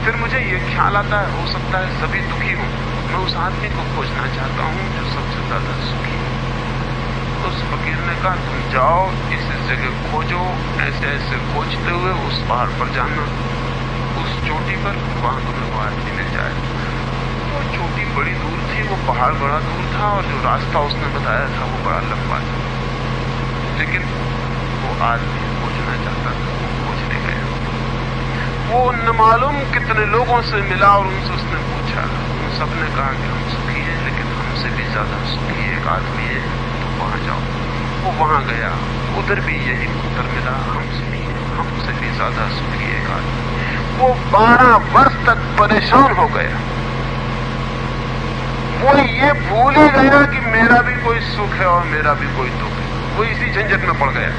A: फिर मुझे ये ख्याल आता है हो सकता है सभी दुखी हों, मैं उस आदमी को खोजना चाहता हूं जो सबसे ज्यादा सुखी है। तो उस फकीर ने कहा तुम जाओ इस जगह खोजो, ऐसे ऐसे खोजते हुए उस पहाड़ पर जाना, उस चोटी पर, वहां तुम्हें वो आदमी मिल जाए। वो चोटी बड़ी दूर थी, वो पहाड़ बड़ा दूर था और जो रास्ता उसने बताया था वो बड़ा लंबा था, लेकिन वो आदमी खोजना चाहता था, वो खोजने गया। वो न मालूम कितने लोगों से मिला और उनसे उसने पूछा, उन सबने कहा कि हम सुखी हैं, लेकिन हमसे भी ज्यादा सुखी एक आदमी है, तो वहां जाओ। वो वहां गया, उधर भी यही उत्तर मिला, हम सुखी हैं, हमसे भी ज्यादा सुखी एक आदमी। वो 12 वर्ष तक परेशान हो गया, वो ये भूल ही गया कि मेरा भी कोई सुख है और मेरा भी कोई दुख है। वो इसी झंझट में पड़ गया,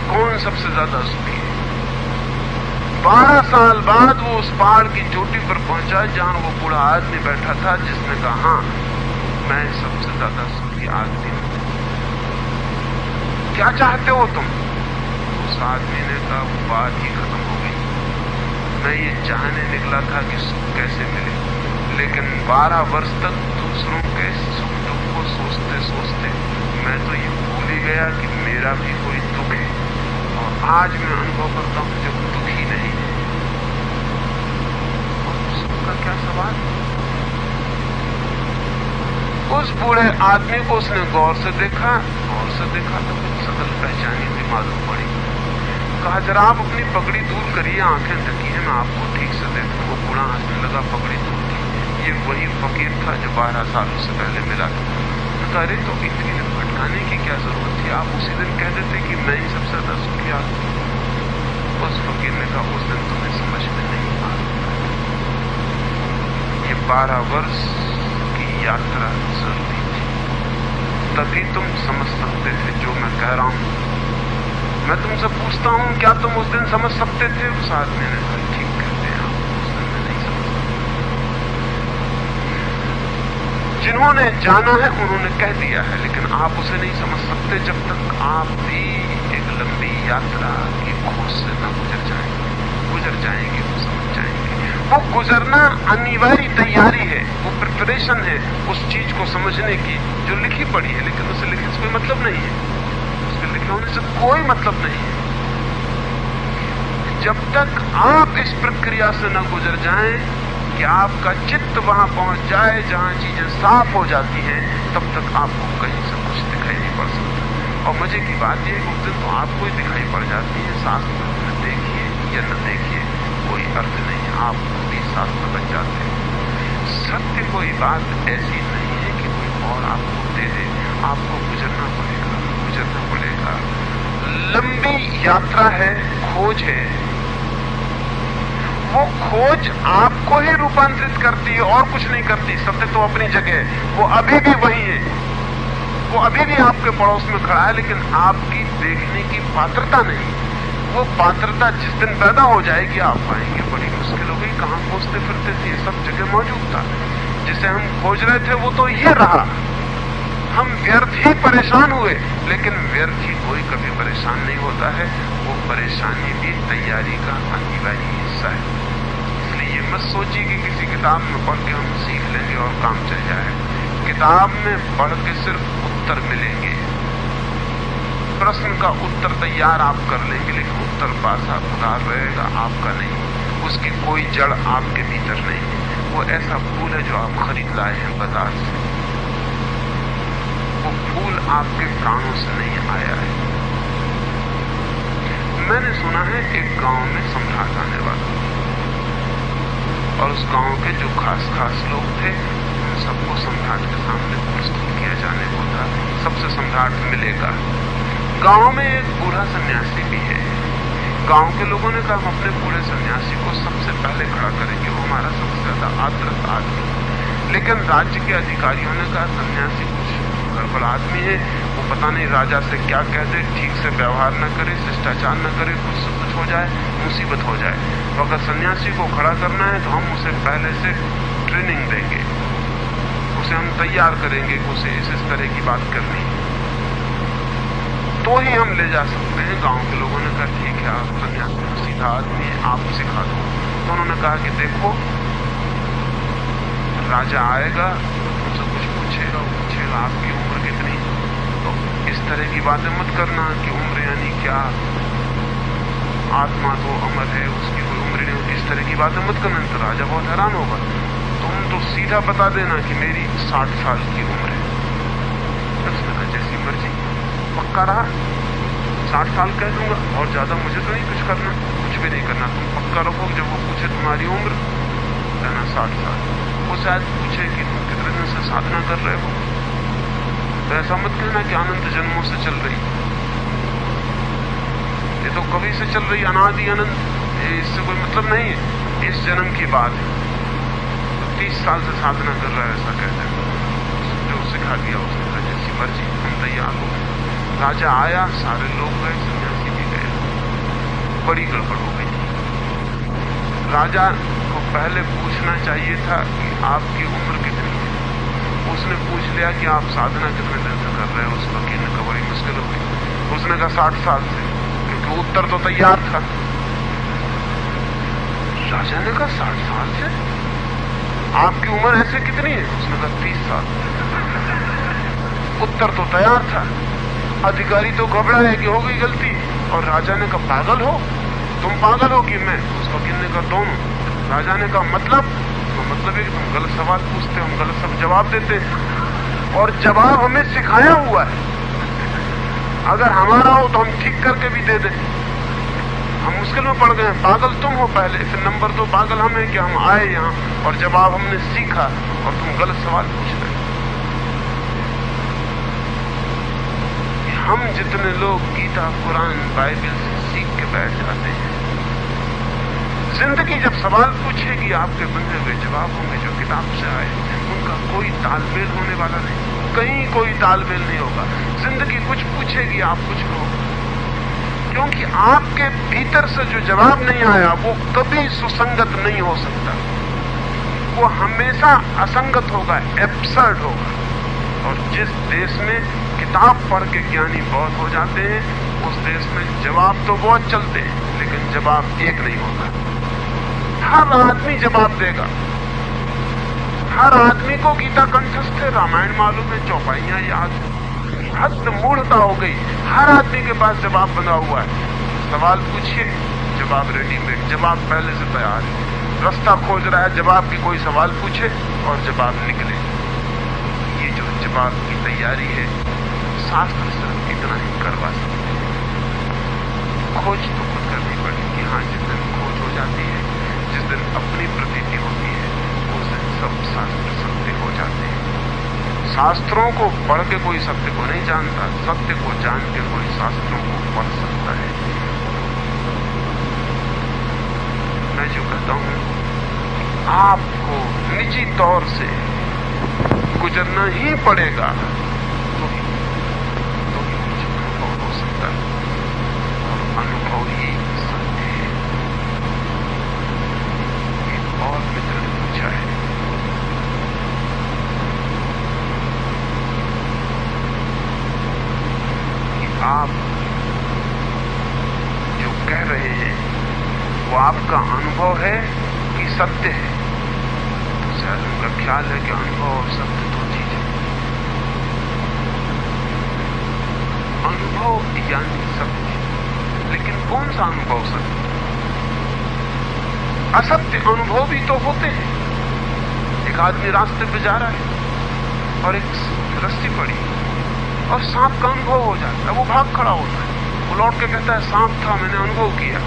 A: कौन सबसे ज्यादा सुखी है। 12 साल बाद वो उस पहाड़ की चोटी पर पहुंचा जहां वो बूढ़ा आदमी बैठा था, जिसने कहा हाँ मैं सबसे ज्यादा सुखी आदमी हूं, क्या चाहते हो तुम? उस आदमी ने कहा वो बात ही खत्म हो गई, मैं ये चाहने निकला था कि सुख कैसे मिले, लेकिन 12 वर्ष तक दूसरों के सुख दुख को सोचते सोचते मैं तो ये भूल ही गया कि मेरा भी कोई दुख है, और आज मैं अनुभव करता हूं जब दुख ही नहीं है, और सुख का क्या सवाल। उस बूढ़े आदमी को उसने गौर से देखा तो कुछ सकल पहचानी हुई मालूम पड़ी। कहा जरा आप अपनी पगड़ी दूर करिए, आंखें ढकी हैं, मैं आपको ठीक से देखूं। वो बूढ़ा हंसने लगा, पगड़ी दूर की, ये वही फकीर था जो 12 सालों से पहले मिला था। अरे तो इतनी दिन भटकाने की क्या जरूरत थी, आप उसी दिन कह देते कि मैं ही सबसे ज्यादा सुखी आदमी। उस फकीर ने कहा उस दिन तुम्हें समझ में नहीं आ, ये 12 वर्ष की यात्रा जरूरी थी, तभी तुम समझ सकते थे जो मैं कह रहा हूं। मैं तुमसे पूछता हूं क्या तुम उस दिन समझ सकते थे? उस आदमी ने कहा ठीक कहते हैं आप, उस दिन मैं नहीं समझ सकता। जिन्होंने जाना है उन्होंने कह दिया है, लेकिन आप उसे नहीं समझ सकते जब तक आप भी एक लंबी यात्रा की खोज से न गुजर जाएंगे। गुजर जाएंगे तो समझ जाएंगे। वो गुजरना अनिवार्य तैयारी है, वो प्रिपरेशन है उस चीज को समझने की जो लिखी पड़ी है, लेकिन उसे लिखने से कोई मतलब नहीं है, उसके लिखे होने से कोई मतलब नहीं है। जब तक आप इस प्रक्रिया से न गुजर जाएं कि आपका चित्त वहां पहुंच जाए जहां चीजें साफ हो जाती हैं, तब तक आपको कहीं से कुछ दिखाई नहीं पड़ सकता। और मजे की बात यह उस दिन तो आपको ही दिखाई पड़ जाती है, शास्त्र में देखिए या न देखिए कोई अर्थ नहीं है, आप खुद ही शास्त्र बन जाते हैं। सत्य कोई बात ऐसी नहीं है कि कोई और आपको दे दे, आपको गुजरना पड़ेगा, गुजरना पड़ेगा। लंबी यात्रा है, खोज है, वो खोज आपको ही रूपांतरित करती है और कुछ नहीं करती। सत्य तो अपनी जगह है, वो अभी भी वही है, वो अभी भी आपके पड़ोस में खड़ा है, लेकिन आपकी देखने की पात्रता नहीं। वो पात्रता जिस दिन पैदा हो जाएगी आप पाएंगे बड़ी मुश्किल हो गई, कहां खोजते फिरते थे, सब जगह मौजूद था। जिसे हम खोज रहे थे वो तो ये रहा, हम व्यर्थ ही परेशान हुए, लेकिन व्यर्थ ही कोई कभी परेशान नहीं होता है, वो परेशानी भी तैयारी का अनिवार्य हिस्सा है। इसलिए ये मत सोचिए कि किसी किताब में पढ़ के हम सीख लेंगे और काम चल जाए। किताब में पढ़ के सिर्फ उत्तर मिलेंगे, प्रश्न का उत्तर तैयार आप कर लेंगे, लेकिन उत्तर पासा उधार रहेगा, आपका नहीं। उसकी कोई जड़ आपके भीतर नहीं है। वो ऐसा फूल है जो आप खरीद लाए हैं बाजार से, वो फूल आपके प्राणों से नहीं आया है, मैंने सुना है एक गांव में सम्राट आने वाला, और उस गांव के जो खास लोग थे उन सबको सम्राट के सामने प्रस्तुत किया जाने को था। सबसे सम्राट मिलेगा। गांव में एक बूढ़ा सन्यासी भी है। गांव के लोगों ने कहा हम अपने बूढ़े सन्यासी को सबसे पहले खड़ा करेंगे, वो हमारा सबसे ज्यादा आदर्श आदमी। लेकिन राज्य के अधिकारियों ने कहा सन्यासी कुछ गड़बड़ आदमी है, वो पता नहीं राजा से क्या कह दे, ठीक से व्यवहार न करे, शिष्टाचार न करे, कुछ हो जाए, मुसीबत हो जाए। तो अगर सन्यासी को खड़ा करना है तो हम उसे पहले से ट्रेनिंग देंगे, उसे हम तैयार करेंगे कि उसे इस तरह की बात करनी है तो ही हम ले जा सकते हैं। गांव के लोगों ने कहा ठीक है, आप सन्यासी सीधा आदमी है, आप सिखा दो। तो उन्होंने कहा कि देखो राजा आएगा, उनसे कुछ पूछेगा, वो पूछेगा आपकी उम्र कितनी, तो इस तरह की बातें मत करना कि उम्र यानी क्या, आत्मा तो अमर है, उसकी कोई उम्र नहीं होती, इस तरह की बातें मत करना, तो राजा बहुत हैरान होगा। तुम तो सीधा बता देना कि मेरी 60 साल की उम्र है। उसने कहा जैसी मर्जी, पक्का रहा 60 साल कह दूंगा, और ज्यादा मुझे तो नहीं कुछ करना, कुछ भी नहीं करना, तुम पक्का रखो। जब वो पूछे तुम्हारी उम्र, कहना 60 साल। वो शायद पूछे कि तुम कितने दिन से साधना कर रहे हो, तो ऐसा मत कहना कि अनंत जन्मों से चल रही, ये तो कभी से चल रही, अनादि अनंत, इससे कोई मतलब नहीं है, इस जन्म की बात है। तो 30 साल से साधना कर रहा है, ऐसा कहते हैं। जो सिखा दिया उसने कहा जैसी मर्जी, हम तैयार हो। राजा आया, सारे लोग गए, सन्यासी भी गए। बड़ी गड़बड़ हो गई। राजा को पहले पूछना चाहिए था कि आपकी उम्र कितनी है। उसने पूछ लिया कि आप साधना कितने दिन से कर रहे हो। उस वकील ने कहा बड़ी मुश्किल हो गई। उसने कहा 60 साल से, क्योंकि उत्तर तो तैयार था। राजा ने कहा 60 साल से, आपकी उम्र ऐसे कितनी है? उसने कहा 30 साल। उत्तर तो तैयार था। अधिकारी तो घबराए कि हो गई गलती, और राजा ने कहा पागल हो, तुम पागल हो कि मैं? उस वकील ने कहा दोनों। राजा ने कहा मतलब? तो मतलब है कि तुम गलत सवाल पूछते हो, हम गलत सब जवाब देते हैं, और जवाब हमें सिखाया हुआ है। अगर हमारा हो तो हम ठीक करके भी दे दें। हम मुश्किल में पड़ गए हैं, पागल तुम हो पहले, फिर नंबर 2 पागल हम हैं कि हम आए यहाँ और जवाब हमने सीखा और तुम गलत सवाल पूछ रहे। हम जितने लोग गीता, कुरान, बाइबल से सीख के बैठ जाते हैं, जिंदगी जब सवाल पूछेगी आपके बंधे हुए जवाब होंगे जो किताब से आए, उनका कोई तालमेल होने वाला नहीं, कहीं कोई तालमेल नहीं होगा। जिंदगी कुछ पूछेगी, आप कुछ कहो, क्योंकि आपके भीतर से जो जवाब नहीं आया वो कभी सुसंगत नहीं हो सकता, वो हमेशा असंगत होगा, एब्सर्ड होगा। और जिस देश में किताब पढ़ के ज्ञानी बहुत हो जाते हैं, उस देश में जवाब तो बहुत चलते हैं, लेकिन जवाब एक नहीं होता। हर आदमी जवाब देगा, हर आदमी को गीता कंठस्थ है, रामायण मालूम है, चौपाइयां याद है, हद मूढ़ता हो गई। हर आदमी के पास जवाब बना हुआ है। सवाल पूछिए, जवाब रेडीमेड, जवाब पहले से तैयार है। रास्ता खोज रहा है, जवाब की कोई सवाल पूछे और जवाब निकले। ये जो जवाब की तैयारी है, शास्त्र सिर्फ इतना ही करवा सकते हैं। खोज तो खुद करनी पड़ेगी। हाँ, जिस दिन खोज हो जाती है, जिस दिन अपनी प्रतीति होती है, उस दिन सब शास्त्र सत्य हो जाते हैं। शास्त्रों को पढ़ के कोई सत्य को नहीं जानता, सत्य को जान के कोई शास्त्रों को पढ़ सकता है। मैं जो कहता हूं, आपको निजी तौर से गुजरना ही पड़ेगा तो ही कुछ अनुभव हो सकता है, और अनुभव ही सत्य है। एक और मित्र ने पूछा है, आप जो कह रहे हैं वो आपका अनुभव है कि सत्य है? तो शायद उनका ख्याल है कि अनुभव और सत्य दो चीज है। अनुभव यानी सत्य, लेकिन कौन सा अनुभव सत्य? असत्य अनुभव भी तो होते हैं। एक आदमी रास्ते पे जा रहा है और एक रस्सी पड़ी और सांप का अनुभव हो जाता है, वो भाग खड़ा होता है, वो लौट के कहता है सांप था, मैंने अनुभव किया,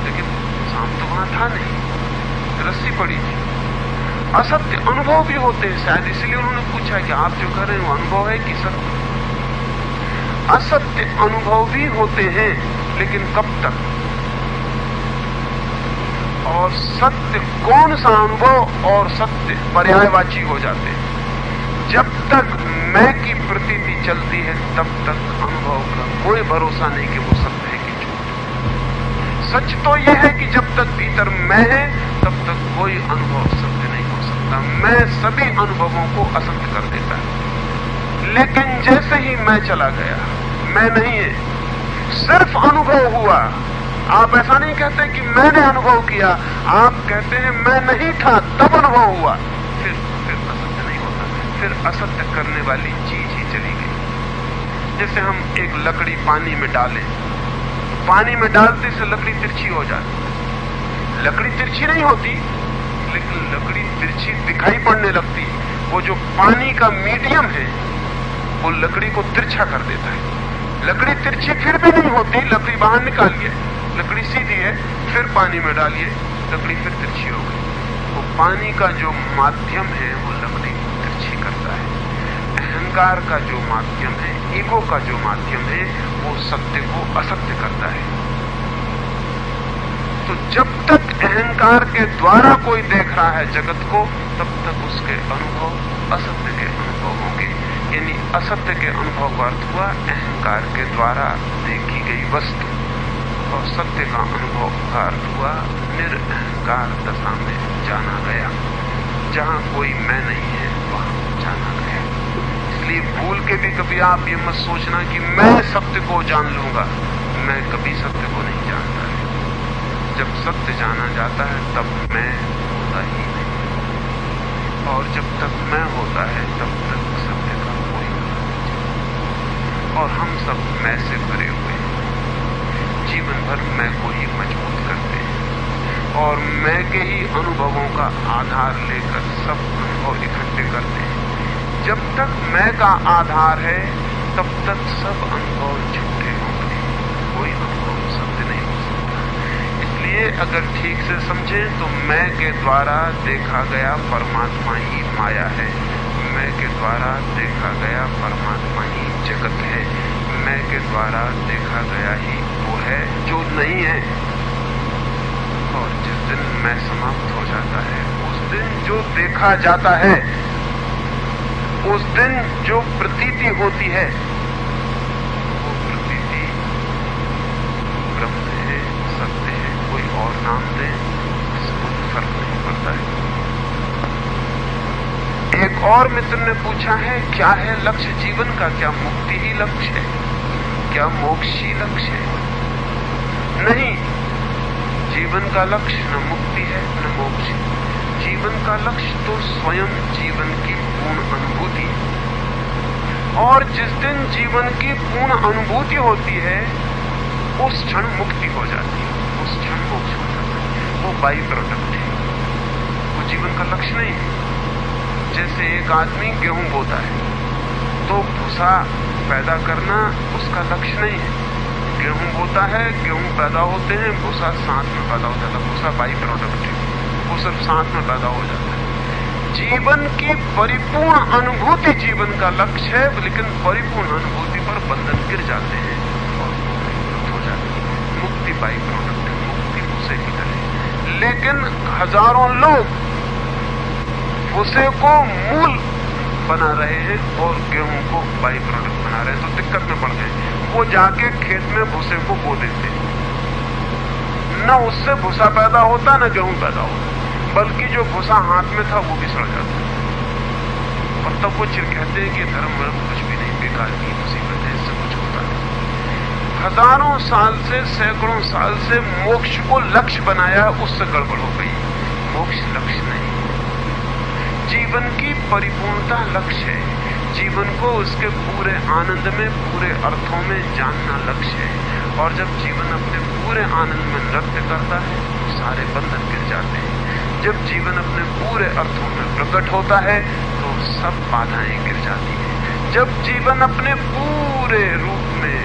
A: लेकिन सांप तो वहां था नहीं, रस्सी पड़ी थी। असत्य अनुभव भी होते हैं, शायद इसलिए उन्होंने पूछा कि आप जो कर रहे हैं वो अनुभव है कि सत्य। असत्य अनुभव भी होते हैं, लेकिन कब तक? और सत्य कौन सा अनुभव और सत्य पर्यायवाची हो जाते हैं। जब तक मैं की प्रतीति चलती है तब तक अनुभव का कोई भरोसा नहीं कि वो सत्य है कि झूठ। सच तो यह है कि जब तक भीतर मैं है तब तक कोई अनुभव सत्य नहीं हो सकता। मैं सभी अनुभवों को असत्य कर देता है। लेकिन जैसे ही मैं चला गया, मैं नहीं है, सिर्फ अनुभव हुआ। आप ऐसा नहीं कहते कि मैंने अनुभव किया, आप कहते हैं मैं नहीं था तब अनुभव हुआ। फिर असत्य नहीं होता, फिर असत्य करने वाली चीज ही चली गई। जैसे हम एक लकड़ी पानी में डालें, पानी में डालते से लकड़ी तिरछी हो जाती। लकड़ी तिरछी नहीं होती, लेकिन लकड़ी तिरछी दिखाई पड़ने लगती। वो जो पानी का मीडियम है वो लकड़ी को तिरछा कर देता है। लकड़ी तिरछी फिर भी नहीं होती, लकड़ी बाहर निकालिए, लकड़ी सीधी है, फिर पानी में डालिए, लकड़ी फिर तिरछी हो गई। वो पानी का जो माध्यम है वो लकड़ी को तिरछी करता है। अहंकार का जो माध्यम है, ईगो का जो माध्यम है, वो सत्य को असत्य करता है। तो जब तक अहंकार के द्वारा कोई देख रहा है जगत को, तब तक उसके अनुभव असत्य के अनुभव होंगे। यानी असत्य के अनुभव का अर्थ हुआ अहंकार के द्वारा देखी गई वस्तु, और सत्य का अनुभव का अर्थ हुआ निरअहंकार दशा में जाना गया। जहां कोई मैं नहीं है वहां जाना गया। इसलिए भूल के भी कभी आप ये मत सोचना कि मैं सत्य को जान लूंगा। मैं कभी सत्य को नहीं जानता है। जब सत्य जाना जाता है तब मैं होता ही नहीं, और जब तक मैं होता है तब तक सत्य का कोई नहीं। और हम सब मैं से भरे हुए हैं, जीवन भर मैं को ही मजबूत करते हैं, और मैं के ही अनुभवों का आधार लेकर सब अनुभव इकट्ठे करते हैं। जब तक मैं का आधार है तब तक सब अनुभव झूठे होंगे, कोई अनुभव सत्य नहीं हो सकता। इसलिए अगर ठीक से समझें तो मैं के द्वारा देखा गया परमात्मा ही माया है, मैं के द्वारा देखा गया परमात्मा ही जगत है, मैं के द्वारा देखा गया ही वो है जो नहीं है। और जिस दिन मैं समाप्त हो जाता है, उस दिन जो देखा जाता है, उस दिन जो प्रतीति होती है, वो प्रतीति ब्रह्म है, सत्य है, कोई और नाम दे, इसको फर्क नहीं पड़ता है। एक और मित्र ने पूछा है, क्या है लक्ष्य जीवन का? क्या मुक्ति ही लक्ष्य है? क्या मोक्ष ही लक्ष्य है? नहीं, जीवन का लक्ष्य न मुक्ति है न मोक्ष। जीवन का लक्ष्य तो स्वयं जीवन की पूर्ण अनुभूति है। और जिस दिन जीवन की पूर्ण अनुभूति होती है, उस क्षण मुक्ति हो जाती है, उस क्षण मोक्ष हो जाता है। वो बाई प्रोडक्ट है, वो जीवन का लक्ष्य नहीं है। जैसे एक आदमी गेहूं बोता है तो भूसा पैदा करना उसका लक्ष्य नहीं है। गेहूं बोता है, गेहूं पैदा होते हैं, भूसा साथ में पैदा हो जाता है। भूसा बाई प्रोडक्ट है, वो सब साथ में पैदा हो जाता है। जीवन की परिपूर्ण अनुभूति जीवन का लक्ष्य है, लेकिन परिपूर्ण अनुभूति पर बंधन गिर जाते हैं और मुक्त हो जाते हैं। मुक्ति बाई प्रोडक्ट है, मुक्ति भूसे की तरह। लेकिन हजारों लोग भूसे को मूल बना रहे हैं और गेहूं को बाई प्रोडक्ट बना रहे हैं, तो दिक्कत में पड़ गए। वो जाके खेत में भूसे को बो देते हैं, न उससे भूसा पैदा होता न गेहूं पैदा होता, बल्कि जो भूसा हाथ में था वो भी सड़ जाता। और तब वो चिर कहते हैं कि धर्म वर्म कुछ भी नहीं, बेकार की मुसीबत है, इससे कुछ होता नहीं। हजारों साल से, सैकड़ों साल से मोक्ष को लक्ष्य बनाया है, उससे गड़बड़ हो गई। मोक्ष लक्ष्य नहीं, जीवन की परिपूर्णता लक्ष्य है। जीवन को उसके पूरे आनंद में, पूरे अर्थों में जानना लक्ष्य है। और जब जीवन अपने पूरे आनंद में नृत्य करता है तो सारे बंधन गिर जाते हैं। जब जीवन अपने पूरे अर्थों में प्रकट होता है तो सब बाधाएं गिर जाती हैं। जब जीवन अपने पूरे रूप में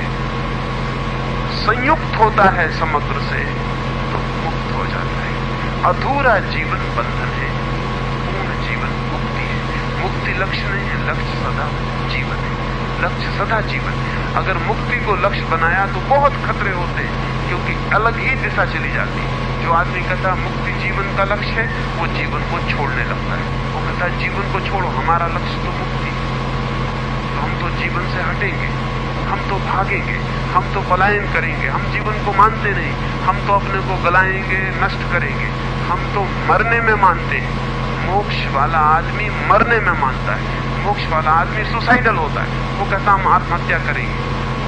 A: संयुक्त होता है समग्र से तो मुक्त हो जाता है। अधूरा जीवन बंधन है, पूर्ण जीवन मुक्ति है। मुक्ति लक्ष्य नहीं है, लक्ष्य सदा जीवन है, लक्ष्य सदा जीवन। अगर मुक्ति को लक्ष्य बनाया तो बहुत खतरे होते हैं, क्योंकि अलग ही दिशा चली जाती है। जो आदमी कहता है मुक्ति जीवन का लक्ष्य है, वो जीवन को छोड़ने लगता है। वो कहता है जीवन को छोड़ो, हमारा लक्ष्य तो मुक्ति। तो हम तो जीवन से हटेंगे, हम तो भागेंगे, हम तो पलायन करेंगे, हम जीवन को मानते नहीं, हम तो अपने को गलाएंगे, नष्ट करेंगे, हम तो मरने में मानते हैं। मोक्ष वाला आदमी मरने में मानता है, मोक्ष वाला आदमी सुसाइडल होता है। वो कहता हम आत्महत्या करेंगे।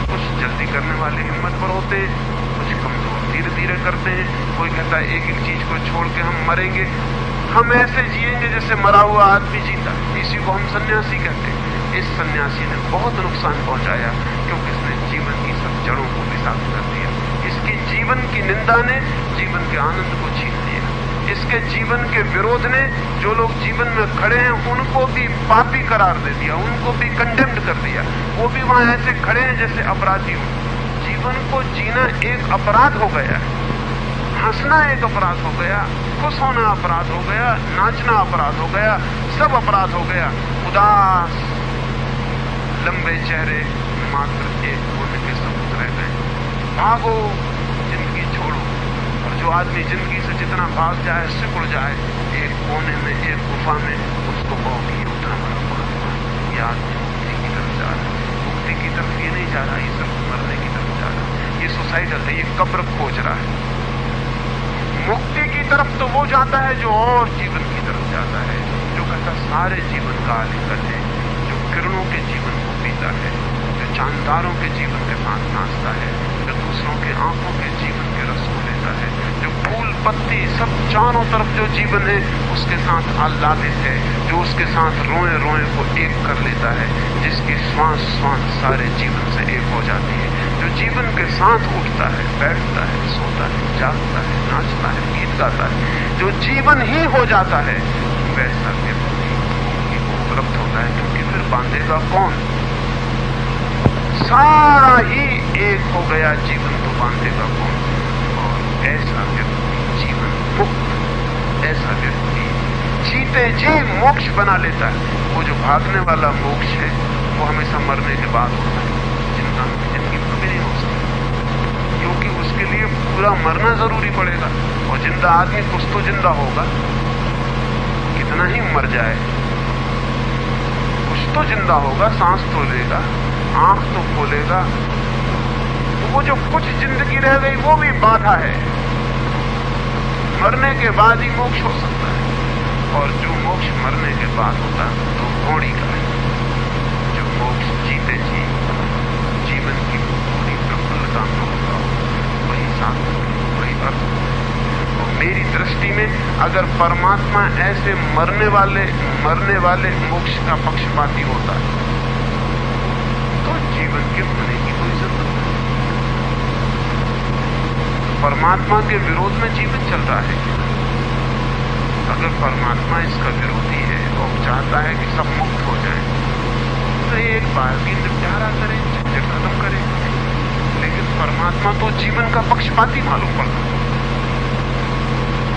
A: कुछ जल्दी करने वाले हिम्मत पर होते हैं, कुछ कमजोर धीरे धीरे करते हैं। कोई कहता है एक एक चीज को छोड़ के हम मरेंगे, हम ऐसे जिएंगे जैसे मरा हुआ आदमी जीता। इसी को हम सन्यासी कहते हैं। इस सन्यासी ने बहुत नुकसान पहुंचाया, क्योंकि इसने जीवन की सब जड़ों को विषाक्त कर दिया। इसकी जीवन की निंदा ने जीवन के आनंद को छीन लिया। इसके जीवन के विरोध ने जो लोग जीवन में खड़े हैं उनको भी पापी करार दे दिया, उनको भी कंडेम्ड कर दिया। वो भी वहां ऐसे खड़े हैं जैसे अपराधी हो। जीवन को जीना एक अपराध हो गया, हंसना एक अपराध हो गया, खुश होना अपराध हो गया, नाचना अपराध हो गया, सब अपराध हो गया। उदास लंबे चेहरे मात्र एक होने के सबूत रह गए। भागो, जिंदगी छोड़ो। और जो आदमी जिंदगी से जितना भाग जाए, सिकुड़ जाए एक कोने में, एक गुफा में, उसको कहोगे ये उतना बड़ा महात्मा, ये आदमी मुक्ति की तरफ जा रहा है। मुक्ति की तरफ ये नहीं जा रहा, ये सिर्फ मरने की तरफ जा रहा है। ये सुसाइडल है, ये कब्र खोज रहा है। मुक्ति की तरफ तो वो जाता है जो और जीवन की तरफ जाता है, जो कहता सारे जीवन का आलिंगन है, जो किरणों के जीवन को पीता है, जो चांदारों के जीवन के साथ नाचता है, जो दूसरों के आंखों के जीवन के रस को लेता है, जो फूल पत्ती सब चारों तरफ जो जीवन है उसके साथ आह्लादित है, जो उसके साथ रोए रोए को एक कर लेता है, जिसकी श्वास श्वास सारे जीवन से एक हो जाती है, जो जीवन के साथ उठता है, बैठता है, सोता है, जागता है, नाचता है, गीत गाता है, जो जीवन ही हो जाता है, वैसा व्यक्ति को उपलब्ध होता है। क्योंकि फिर बांधेगा कौन? सारा ही एक हो गया जीवन, तो बांधेगा कौन? और ऐसा व्यक्ति जीवन मुक्त, ऐसा व्यक्ति जीते जी मोक्ष बना लेता है। वो जो भागने वाला मोक्ष है वो हमेशा मरने के बाद होता है, जिंदगी में कभी नहीं हो सकता, क्योंकि उसके लिए पूरा मरना जरूरी पड़ेगा। और जिंदा आदमी कुछ तो जिंदा होगा, कितना ही मर जाए कुछ तो जिंदा होगा, सांस तो लेगा, आंख तो खोलेगा। तो वो जो कुछ जिंदगी रह गई वो भी बाधा है। मरने के बाद ही मोक्ष हो सकता है, और जो मोक्ष मरने के बाद होता है तो घोड़ी का है। जो मोक्ष जीते जी जीवन की पूरी प्रफुल्लता में होगा, वही सार्थक, वही अर्थ। तो मेरी दृष्टि में अगर परमात्मा ऐसे मरने वाले मोक्ष का पक्षपाती होता तो जीवन के होने की कोई जरूरत नहीं। परमात्मा के विरोध में जीवन चल रहा है। अगर परमात्मा इसका विरोधी है और चाहता है कि सब मुक्त हो जाए, तो एक बार भी निपटारा करें, झंझट खत्म करें। लेकिन परमात्मा तो जीवन का पक्षपाती मालूम पड़ता है।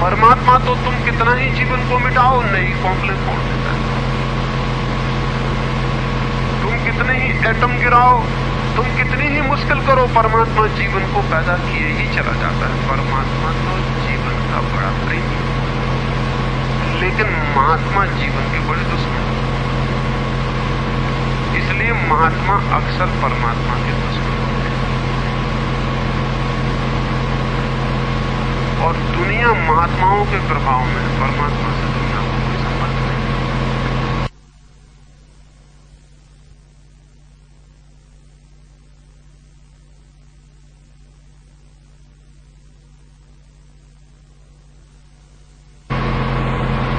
A: परमात्मा तो तुम कितना ही जीवन को मिटाओ, नई कॉम्प्लेन फोड़ देता है। तुम कितने ही एटम गिराओ, तुम कितनी ही मुश्किल करो, परमात्मा जीवन को पैदा किए ही चला जाता है। परमात्मा तो जीवन का बड़ा प्रेमी, लेकिन महात्मा जीवन के बड़े दुश्मन। इसलिए महात्मा अक्सर परमात्मा के दुश्मन होते हैं। और दुनिया महात्माओं के प्रभाव में, परमात्मा से दुनिया को कोई संबंध नहीं।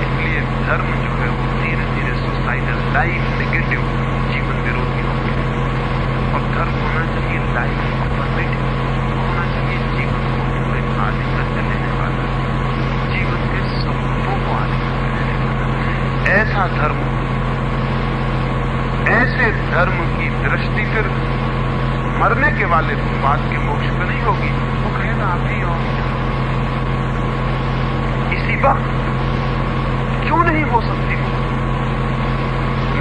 A: इसलिए धर्म जो है वो धीरे धीरे सोसाइटल लाइफ नेगेटिव, जीवन विरोधी हो गया। और धर्म होना चाहिए लाइफ अफर्मेटिव, होना चाहिए जीवन को पूरे आलिंगन में लेने वाला, जीवन के सपनों को आलिंगन में लेने वाला। ऐसा धर्म, ऐसे धर्म की दृष्टि फिर मरने के वाले बात के मोक्ष पे नहीं होगी। वो कहेगा अभी और इसी वक्त क्यों नहीं हो सकती वो?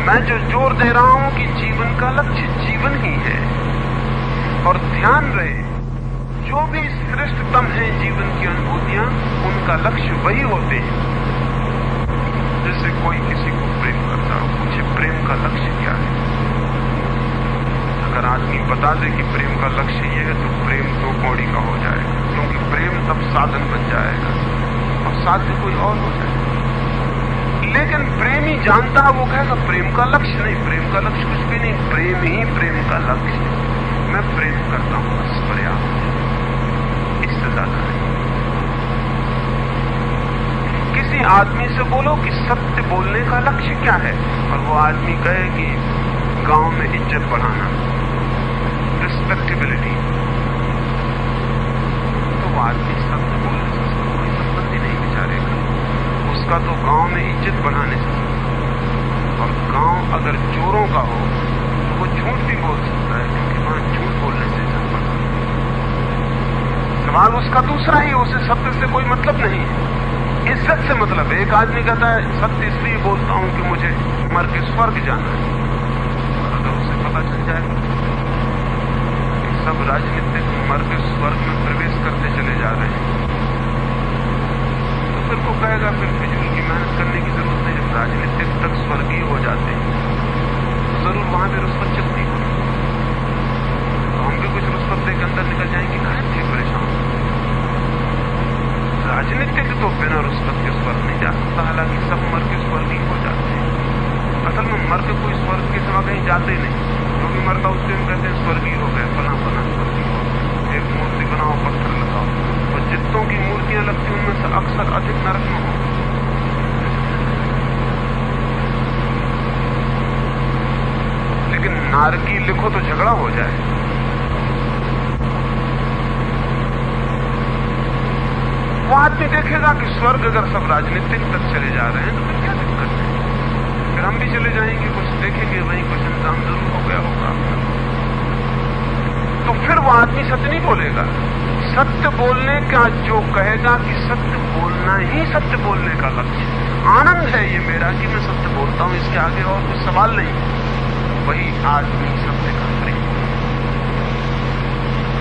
A: मैं जो जोर दे रहा हूं कि जीवन का लक्ष्य जीवन ही है, और ध्यान रहे जो भी श्रेष्ठतम है जीवन की अनुभूतियां, उनका लक्ष्य वही होते हैं। जैसे कोई किसी को प्रेम करता हो, पूछे प्रेम का लक्ष्य क्या है? अगर आदमी बता दे कि प्रेम का लक्ष्य ये है, तो प्रेम तो कौड़ी का हो जाएगा, क्योंकि प्रेम तब साधन बन जाएगा और साध्य कोई और हो जाएगा। लेकिन प्रेमी जानता है, वो कहेगा प्रेम का लक्ष्य नहीं, प्रेम का लक्ष्य कुछ भी नहीं, प्रेम ही प्रेम का लक्ष्य है। मैं प्रेम करता हूं, बस पर्याप्त, इससे ज्यादा नहीं। किसी आदमी से बोलो कि सत्य बोलने का लक्ष्य क्या है, और वो आदमी कहे कि गांव में इज्जत बढ़ाना, रिस्पेक्टेबिलिटी, तो वो आदमी सत्य बोलने से उसका कोई संबंध ही नहीं विचारेगा। उसका तो गांव में इज्जत बढ़ाने से, और गांव अगर चोरों का हो तो वो झूठ भी बोल सकता है, क्योंकि वहां झूठ बोलने से इज्जत बढ़ता है। सवाल उसका दूसरा ही, उसे सत्य से कोई मतलब नहीं है, इज्जत से मतलब है। एक आदमी कहता है सत्य इसलिए बोलता हूं कि मुझे मर के स्वर्ग जाना है, और अगर उसे पता चल जाए कि सब राजनीतिक मर के स्वर्ग में प्रवेश करते चले जा रहे हैं, तो फिर वो कहेगा फिर फिजूल की मेहनत करने की जरूरत नहीं, जब राजनीतिक तक स्वर्गीय हो जाते हैं तो जरूर वहां भी रुष्वत चलती है, तो हम भी कुछ रुष्वत देकर अंदर निकल जाएंगे, कहा थे परेशान। राजनीतिक तो बिना रुष्वत के स्वर्ग नहीं जा सकता, हालांकि सब मर के स्वर्गीय हो जाते हैं। असल में मर के कोई स्वर्ग के सिवा कहीं जाते ही नहीं, जो भी मरता उससे हम कहते हैं स्वर्गीय हो गए, फला फला स्वर्गीय हो। एक मूर्ति बनाओ, पत्थर लगाओ, और जितनों की मूर्तियां लगती हैं उनमें से अक्सर अधिक नरक में हो। लेकिन नारकी लिखो तो झगड़ा हो जाए। वो आदमी देखेगा कि स्वर्ग अगर सब राजनीतिक तक चले जा रहे हैं तो फिर क्या दिक्कत है, फिर हम भी चले जाएंगे, कुछ देखेंगे, वहीं कुछ इंतजाम जरूर हो गया होगा। तो फिर वो आदमी सत्य नहीं बोलेगा। सत्य बोलने का जो कहेगा कि सत्य बोलना ही सत्य बोलने का लक्ष्य, आनंद है ये मेरा कि मैं सत्य बोलता हूं, इसके आगे और कुछ सवाल नहीं, वही आदमी सत्य का प्रेम।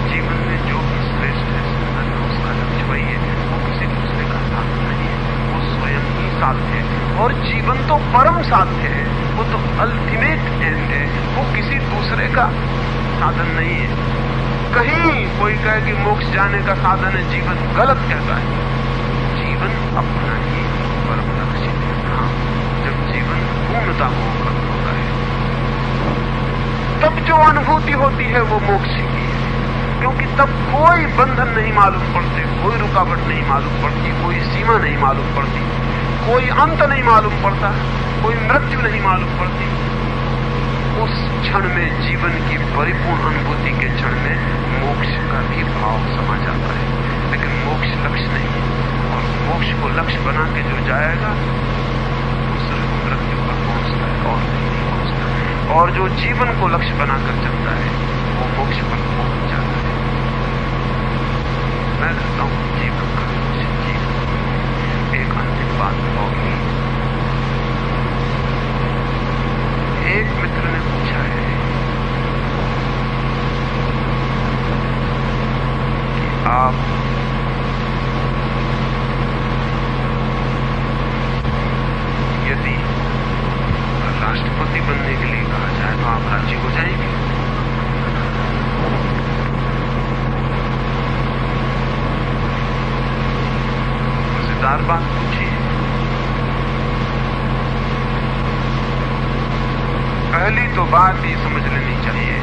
A: जीवन में जो भी श्रेष्ठ है, सुंदर है, उसका लक्ष्य वही है, वो किसी दूसरे का साधन नहीं है, वो स्वयं ही साध्य है। और जीवन तो परम साध्य है, वो तो अल्टीमेट एंड है, वो किसी दूसरे का साधन नहीं है। कहीं कोई कहे कि मोक्ष जाने का साधन है जीवन, गलत कहता है। जीवन अपना ही परम लक्ष्य है। हाँ, जब जीवन पूर्णता को उपलब्ध होता है तब जो अनुभूति होती है वो मोक्ष की है, क्योंकि तब कोई बंधन नहीं मालूम पड़ते, कोई रुकावट नहीं मालूम पड़ती, कोई सीमा नहीं मालूम पड़ती, कोई अंत नहीं मालूम पड़ता, कोई मृत्यु नहीं मालूम पड़ती। उस क्षण में, जीवन की परिपूर्ण अनुभूति के क्षण में मोक्ष का भी भाव समा जाता है। लेकिन मोक्ष लक्ष्य नहीं है, और मोक्ष को लक्ष्य बना के जो जाएगा वो सिर्फ मृत्यु पर पहुंचता है और नहीं पहुंचता। और जो जीवन को लक्ष्य बनाकर चलता है वो मोक्ष पर पहुंच जाता है। मैं कहता हूं जीवन का लक्ष्य जीवन। एक अंतिम बात होगी, एक मित्र ने पूछा है कि आप यदि राष्ट्रपति बनने के लिए कहा जाए तो आप राजी हो जाएंगे? मजेदार बात पूछी है। पहली तो बात ये समझ लेनी चाहिए,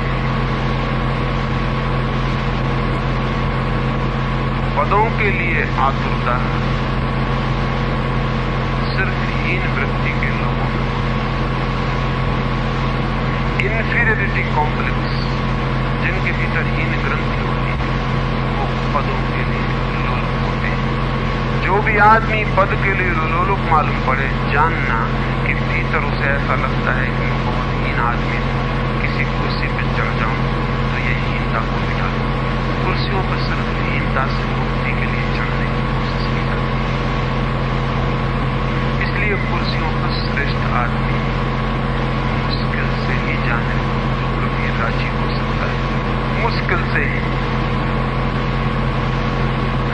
A: पदों के लिए आतुरता सिर्फ हीन वृत्ति के लोगों में, इन्फीरियरिटी कॉम्प्लेक्स जिनके भीतर हीन ग्रंथि होती है वो पदों के लिए लोलुप होते हैं। जो भी आदमी पद के लिए लोलुप मालूम पड़े, जानना कि भीतर उसे ऐसा लगता है कि मैं बहुत हीन आदमी, किसी कुर्सी पर चढ़ जाऊं तो ये हीन हीनता को मिटा दो। कुर्सियों पर सिर्फ हीनता से मुक्ति के लिए चढ़ने की कोशिश की जाती है। इसलिए कुर्सियों पर श्रेष्ठ आदमी मुश्किल से ही जाने जो कभी राजी हो सकता है, मुश्किल से ही।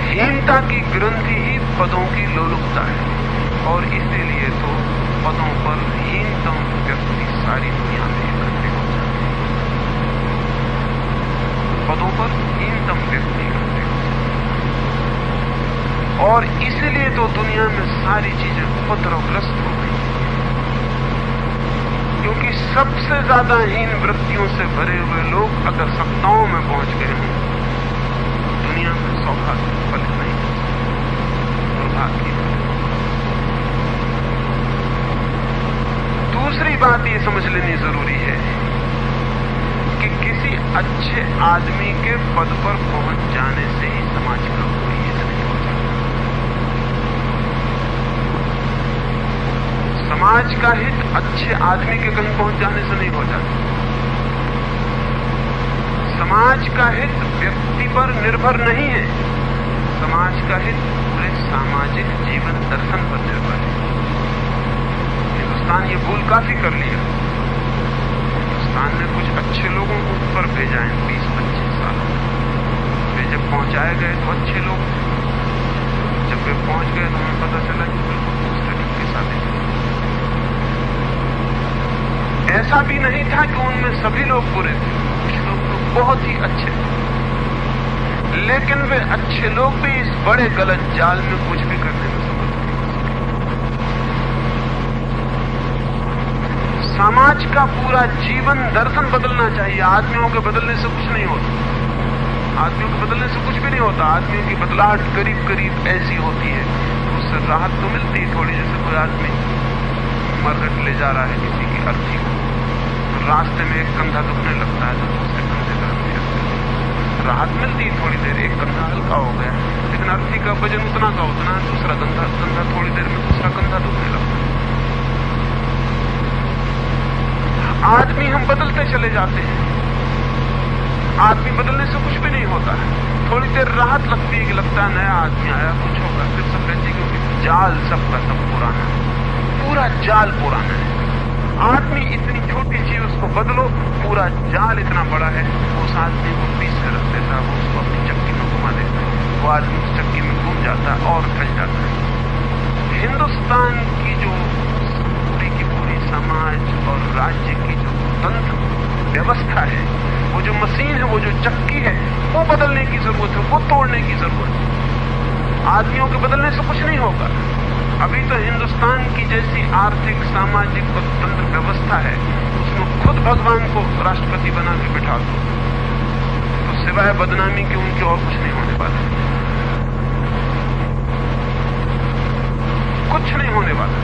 A: हीनता की ग्रंथि ही पदों की लोलुपता है, और इसीलिए तो पदों पर हीनतम व्यक्ति सारी दुनिया में इकट्ठे हो जाते हैं। पदों पर हीनतम व्यक्ति इकट्ठे हो जाते हैं, और इसीलिए तो दुनिया में सारी चीजें उपद्रवग्रस्त हो गई, क्योंकि सबसे ज्यादा हीन वृत्तियों से भरे हुए लोग अगर सत्ताओं में पहुंच गए हैं, दुनिया में सौभाग्य फलित नहीं हो सकता, दुर्भाग्य। दूसरी बात ये समझ लेनी जरूरी है कि किसी अच्छे आदमी के पद पर पहुंच जाने से ही समाज का कोई हित नहीं हो सकता। समाज का हित अच्छे आदमी के कहीं पहुंच जाने से नहीं हो जाता। समाज का हित व्यक्ति पर निर्भर नहीं है, समाज का हित पूरे सामाजिक जीवन दर्शन पर निर्भर है। हिंदुस्तान ये भूल काफी कर लिया। हिंदुस्तान ने कुछ अच्छे लोगों को ऊपर भेजा है 20-25 साल। वे जब पहुंचाए गए तो अच्छे लोग, जब वे पहुंच गए तो हमें पता चला कि बिल्कुल दूसरे लोग के साथ ऐसा भी नहीं था कि उनमें सभी लोग बुरे थे, कुछ लोग तो बहुत ही अच्छे थे, लेकिन वे अच्छे लोग भी इस बड़े गलत जाल में कुछ भी करने में समर्थ नहीं। समाज का पूरा जीवन दर्शन बदलना चाहिए। आदमियों के बदलने से कुछ नहीं होता, आदमियों के बदलने से कुछ भी नहीं होता। आदमियों की बदलाहट करीब करीब ऐसी होती है, उससे राहत तो मिलती है थोड़ी। जैसे कोई आदमी मरघट ले जा रहा है किसी की अर्थी को, रास्ते में एक कंधा दुखने लगता है तो दूसरे कंधे का राहत मिलती है थोड़ी देर, एक कंधा हल्का हो गया, लेकिन अर्थी का वजन उतना का उतना, दूसरा कंधा थोड़ी देर में दूसरा कंधा दुखने लगता है। आदमी हम बदलते चले जाते हैं, आदमी बदलने से कुछ भी नहीं होता है। थोड़ी देर राहत लगती है कि लगता है नया आदमी आया, कुछ होगा, फिर सब कहते हैं क्योंकि जाल सबका सब पुराना है, पूरा जाल पुराना है। आदमी इतनी छोटी चीज उसको बदलो, पूरा जाल इतना बड़ा है, उस आदमी को पीस कर रख देता है, वो उसको अपनी चक्की में घुमा देता है, वो आदमी उस चक्की में घूम जाता है और फंस जाता है। हिंदुस्तान की जो पूरी की पूरी समाज और राज्य की जो तंत्र व्यवस्था है, वो जो मशीन है, वो जो चक्की है, वो बदलने की जरूरत है, वो तोड़ने की जरूरत है। आदमियों के बदलने से कुछ नहीं होगा। अभी तो हिंदुस्तान की जैसी आर्थिक, सामाजिक और तंत्र व्यवस्था है, उसमें खुद भगवान को राष्ट्रपति बना के बिठा दो तो सिवाय बदनामी के उनके और कुछ नहीं होने वाला, कुछ नहीं होने वाला।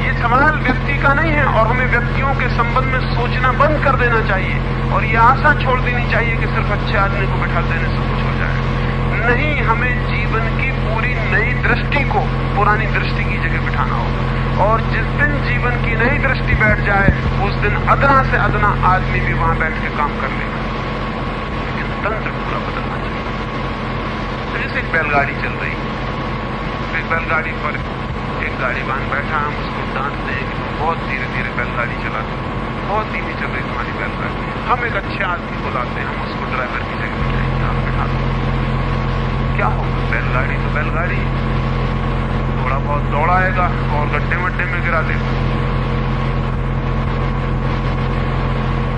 A: ये सवाल व्यक्ति का नहीं है, और हमें व्यक्तियों के संबंध में सोचना बंद कर देना चाहिए, और ये आशा छोड़ देनी चाहिए कि सिर्फ अच्छे आदमी को बिठा देने से कुछ हो जाए। नहीं, हमें जीवन की पूरी नई दृष्टि को पुरानी दृष्टि की जगह बिठाना होगा, और जिस दिन जीवन की नई दृष्टि बैठ जाए, उस दिन अदना से अदना आदमी भी वहां बैठ के काम कर लेगा, लेकिन तंत्र पूरा बदलना चाहिए। तो जैसे एक बैलगाड़ी चल रही, एक बैलगाड़ी पर एक गाड़ीवान बैठा, हम उसको डांटते हैं कि बहुत धीरे धीरे बैलगाड़ी चलाते, बहुत धीमी चल रही तुम्हारी बैलगाड़ी। हम एक अच्छे आदमी को लाते हैं, हम उसको ड्राइवर की जगह बिठाएंगे, आप बिठा दो, क्या होगा? बैलगाड़ी तो बैलगाड़ी, थोड़ा बहुत दौड़ाएगा और गड्ढे वड्ढे में गिरा देगा,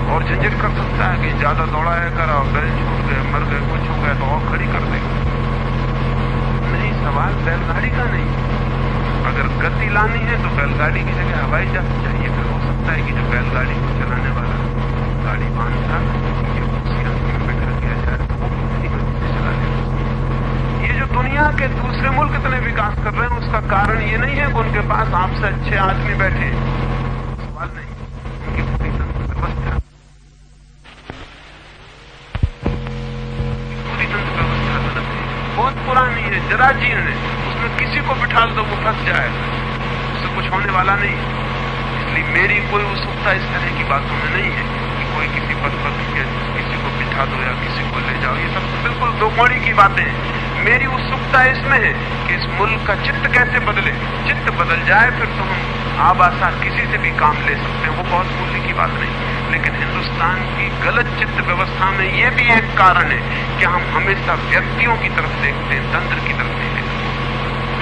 A: और झंझट कर सकता है कि ज्यादा दौड़ाएगा और बैल छूट गए, मर गए, कुछ हो गया तो और खड़ी कर देगा। नहीं, सवाल बैलगाड़ी का नहीं। अगर गति लानी है तो बैलगाड़ी की जगह हवाई जहाज चाहिए। फिर हो सकता है कि जो बैलगाड़ी को चलाने वाला गाड़ी बांध था, ये उसी रंग में बैठा किया जाए, वो उसी गति से चला ले। ये जो दुनिया के दूसरे मुल्क इतने विकास कर रहे हैं, उसका कारण ये नहीं है कि उनके पास आपसे अच्छे आदमी बैठे, सवाल नहीं, उनकी पूरी तंत्र व्यवस्था, पूरी तंत्र व्यवस्था गलत है, बहुत पुरानी है, जरा जीर्ण है, उसमें किसी को बिठा दो वो फंस जाएगा, उससे कुछ होने वाला नहीं। इसलिए मेरी कोई उत्सुकता इस तरह की बातों में नहीं है कि कोई किसी पद पर किसी को बिठा दो या किसी को ले जाओ, ये सब बिल्कुल दो कौड़ी की बातें हैं। मेरी उत्सुकता इसमें है कि इस मुल्क का चित्त कैसे बदले। चित्त बदल जाए फिर तो हम आबासा किसी से भी काम ले सकते हैं, वो बहुत मूल्य की बात नहीं। लेकिन हिंदुस्तान की गलत चित्त व्यवस्था में ये भी एक कारण है कि हम हमेशा व्यक्तियों की तरफ देखते हैं, तंत्र की तरफ नहीं देखते।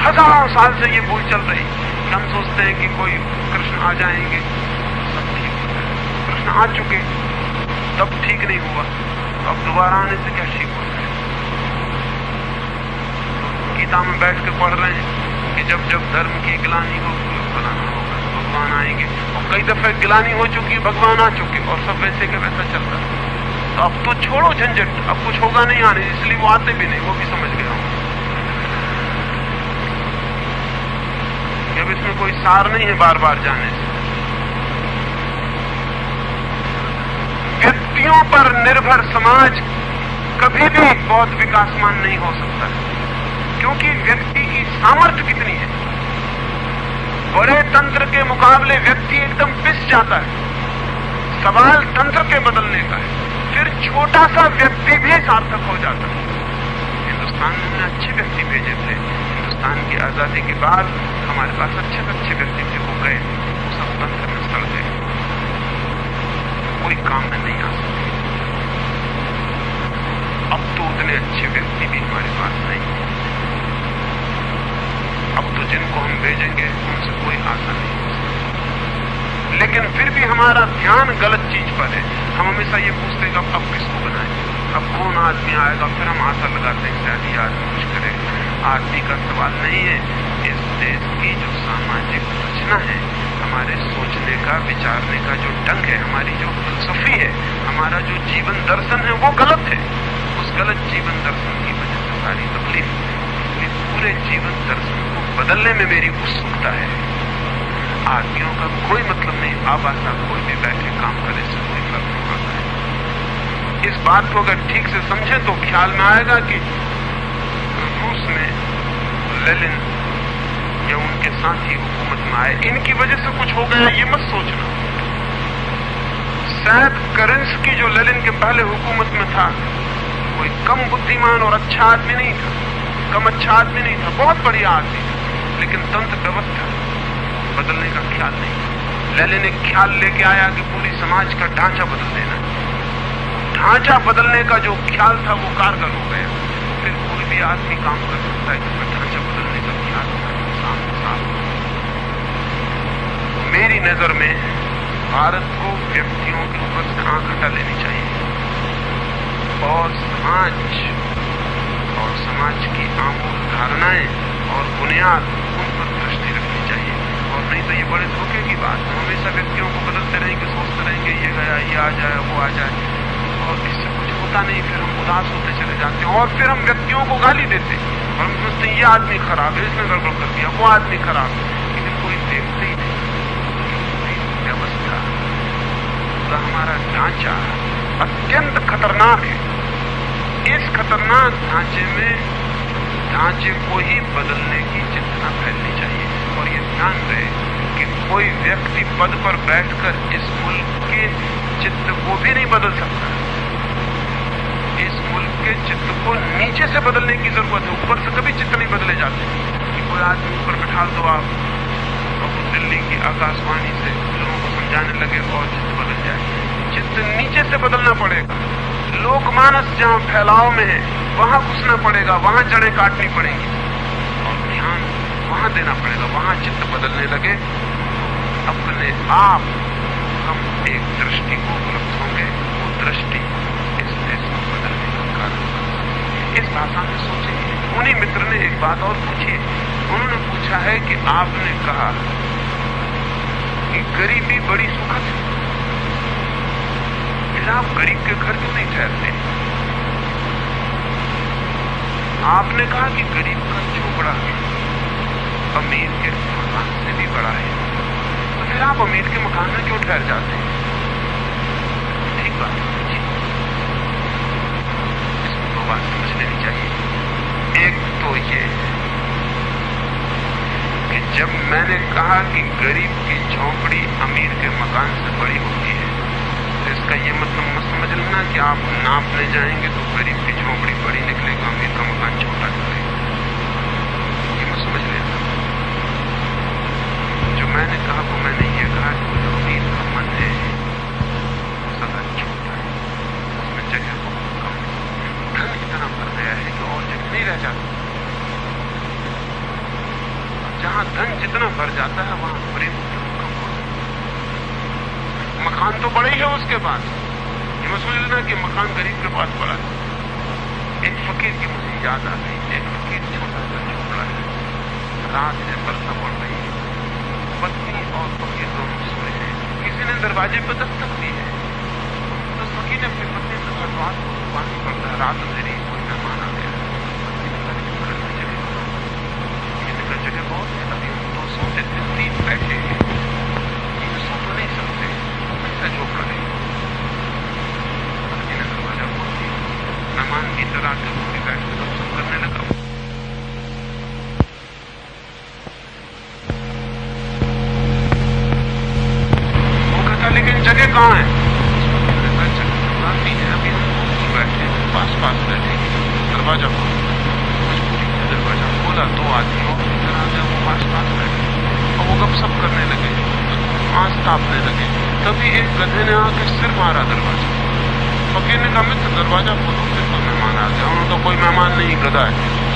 A: हजारों साल से ये भूल चल रही। हम सोचते हैं कि कोई कृष्ण आ जाएंगे सब ठीक हो जाए। कृष्ण आ चुके तब ठीक नहीं हुआ, अब दोबारा आने से क्या ठीक हो जाए। गीता में बैठ के पढ़ रहे हैं कि जब जब धर्म की गिलानी होगी बनाना होगा, भगवान आएंगे। और कई दफे गिलानी हो चुकी, भगवान आ चुके और सब वैसे के वैसा चल रहा है। तो अब तो छोड़ो झंझट, अब कुछ होगा नहीं आने, इसलिए वो आते भी नहीं, वो भी समझ गया हूं। अब इसमें कोई सार नहीं है बार बार जाने से। व्यक्तियों पर निर्भर समाज कभी भी बहुत विकासमान नहीं हो सकता है, क्योंकि व्यक्ति की सामर्थ्य कितनी है। बड़े तंत्र के मुकाबले व्यक्ति एकदम पिस जाता है। सवाल तंत्र के बदलने का है, फिर छोटा सा व्यक्ति भी सार्थक हो जाता है। हिंदुस्तान ने अच्छे व्यक्ति भेजे थे। हिंदुस्तान की आजादी के बाद हमारे पास अच्छे अच्छे व्यक्ति थे, वो गए, वो सब तंत्र में सड़ गए, कोई काम में नहीं आ सके। अब तो उतने अच्छे व्यक्ति भी हमारे पास नहीं। अब तो जिनको हम भेजेंगे उनसे कोई आशा नहीं हो सकती। लेकिन फिर भी हमारा ध्यान गलत चीज पर है। हम हमेशा ये पूछते हैं कि अब किसको बनाएं, अब कौन आदमी आएगा, फिर हम आशा लगाते हैं शायद ये आदमी कुछ करेगा। आदमी का सवाल नहीं है। इस देश की जो सामाजिक रचना है, हमारे सोचने का, विचारने का जो ढंग है, हमारी जो फिलसफी है, हमारा जो जीवन दर्शन है, वो गलत है। उस गलत जीवन दर्शन की वजह से सारी तकलीफ। पूरे जीवन दर्शन को बदलने में मेरी उत्सुकता है। आदमियों का कोई मतलब नहीं, आबासा कोई भी बैठे काम करे से कोई फर्क नहीं पड़ता है। इस बात को अगर ठीक से समझे तो ख्याल में आएगा कि रूस में लेनिन या उनके साथी हुकूमत में आए, इनकी वजह से कुछ हो गया ये मत सोचना। शायद केरेंस्की जो लेनिन के पहले हुकूमत में था, कोई कम बुद्धिमान और अच्छा आदमी नहीं था, कम अच्छा आदमी नहीं था, बहुत बढ़िया आदमी था, लेकिन तंत्र व्यवस्था बदलने का ख्याल नहीं। लेनिन एक ख्याल लेके आया कि पूरी समाज का ढांचा बदल देना। ढांचा बदलने का जो ख्याल था वो कारगर हो गया। फिर कोई भी आदमी काम कर सकता है जिसमें ढांचा बदलने का ख्याल साफ। मेरी नजर में भारत को व्यक्तियों के ऊपर से आंख हटा लेनी चाहिए और समाज की आमूल धारणाएं और बुनियाद उन पर दृष्टि रखनी चाहिए। और नहीं तो ये बड़े धोखे की बात है। हमेशा व्यक्तियों को बदलते रहेंगे, सोचते रहेंगे ये गया, ये आ जाए, वो आ जाए, और इससे कुछ होता नहीं। फिर हम उदास होते चले जाते हैं और फिर हम व्यक्तियों को गाली देते हैं और हम सोचते हैं ये आदमी खराब है, इसने गड़बड़ कर दिया, वो आदमी खराब है। लेकिन कोई देखते ही नहीं। व्यवस्था, पूरा हमारा ढांचा अत्यंत खतरनाक है। इस खतरनाक ढांचे को ही बदलने की चिंता फैलनी चाहिए। और ये ध्यान रहे कि कोई व्यक्ति पद पर बैठकर इस मुल्क के चित्त को भी नहीं बदल सकता। इस मुल्क के चित्त को नीचे से बदलने की जरूरत है, ऊपर से कभी चित्त नहीं बदले जाते। कि कोई आदमी ऊपर बिठा दो आप और वो दिल्ली की आकाशवाणी से लोगों को समझाने लगे और चित्त बदल जाए। चित्त नीचे से बदलना पड़ेगा। लोकमानस जहां फैलाव में है वहां घुसना पड़ेगा, वहां जड़ें काटनी पड़ेंगी और ध्यान वहां देना पड़ेगा। वहां चित्त बदलने लगे, अपने आप हम एक दृष्टि को उपलब्ध होंगे। वो दृष्टि इस देश को बदलने का कारण बनेगी। इस भाषा में सोचेंगे। उन्हीं मित्र ने एक बात और पूछी है। उन्होंने पूछा है कि आपने कहा कि गरीबी बड़ी सुखद है, फिर आप गरीब के घर क्यों नहीं ठहरते? आपने कहा कि गरीब का झोपड़ा अमीर के मकान से भी बड़ा है, तो फिर आप अमीर के मकान में क्यों ठहर जाते हैं? ठीक बात समझिए। इसको दो बात समझ लेनी चाहिए। एक तो ये कि जब मैंने कहा कि गरीब की झोपड़ी अमीर के मकान से बड़ी होती है, तो इसका इसका ये मतलब मत समझ लेना कि आप नापने जाएंगे तो गरीब की झोपड़ी बड़ी निकलेगा, अमीर का मकान छोटा निकलेगा, ये मत समझ लेना। जो मैंने कहा वो मैंने ये कहा कि जो अमीर का मन है वो सदा छोटा है, उसमें जगह बहुत कम है। धन इतना भर गया है कि और जगह नहीं रह जाती। जहां धन जितना भर जाता है वहां प्रेम कम हो जाता है। मकान तो बड़े ही है उसके पास, ये मत समझ लेना कि मकान गरीब के पास बड़ा है। एक फकीर की मुझे याद आ गई। एक फकीर छोटा सा झोपड़ा है, रात है, बरसा पड़ रही है, पत्नी और फकीर दोनों सोए हैं। किसी ने दरवाजे पर दस्तक दी है तो फकीर ने अपनी पत्नी से कहा रात को पानी पड़ता है, रात अंधेरी, कोई मेहमान आ गया। जगह बहुत है, अभी हम 200 से 3 बैठे हैं, ये सो तो नहीं सकते, ऐसा झोपड़ा है। पत्नी ने दरवाजा खोल दिया, मेहमान भीतर आकर पूरी बैठ कर गपशप करने लगा। वो कहता लेकिन जगह कहाँ है? जगह काफी है, अभी हम दूर बैठे हैं, पास बैठे, दरवाजा खोल। दरवाजा खोला, 2 आदमी और इधर आ गए, वो पास बैठे और वो गपशप करने लगे, आंच तापने लगे। तभी एक गधे ने आके सिर मारा दरवाजा। फकीर ने कहा मित्र दरवाजा खोलो, फिर कोई मेहमान आ गया। उन्होंने तो कोई मेहमान नहीं, गधा है।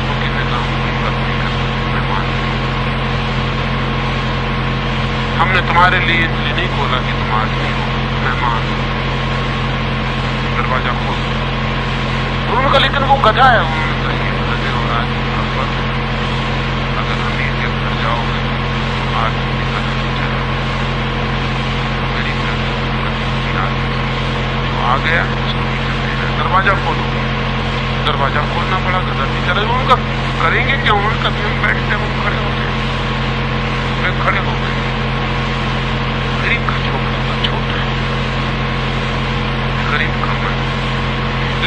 A: फकीर ने कहा कोई बात नहीं करता, मेहमान हमने तुम्हारे लिए इसलिए नहीं खोला कि तुम आदमी हो, मेहमान। दरवाजा खोलो। उन्होंने कहा लेकिन वो गधा है। उन्होंने कहा ये गधे और आदमी अगर अमीर के घर जाओगे तो आदमी के घर नहीं जाएगा, गरीब के घर तो आ गया उसको नहीं करते हैं। दरवाजा खोलो। दरवाजा खोलना पड़ा, गधा नहीं करे। उनका करेंगे क्या? उन्होंने कभी हम बैठते हम खड़े होते हैं, वे खड़े हो गए। गरीब का झोपड़ा तो छोटा है, गरीब का मन,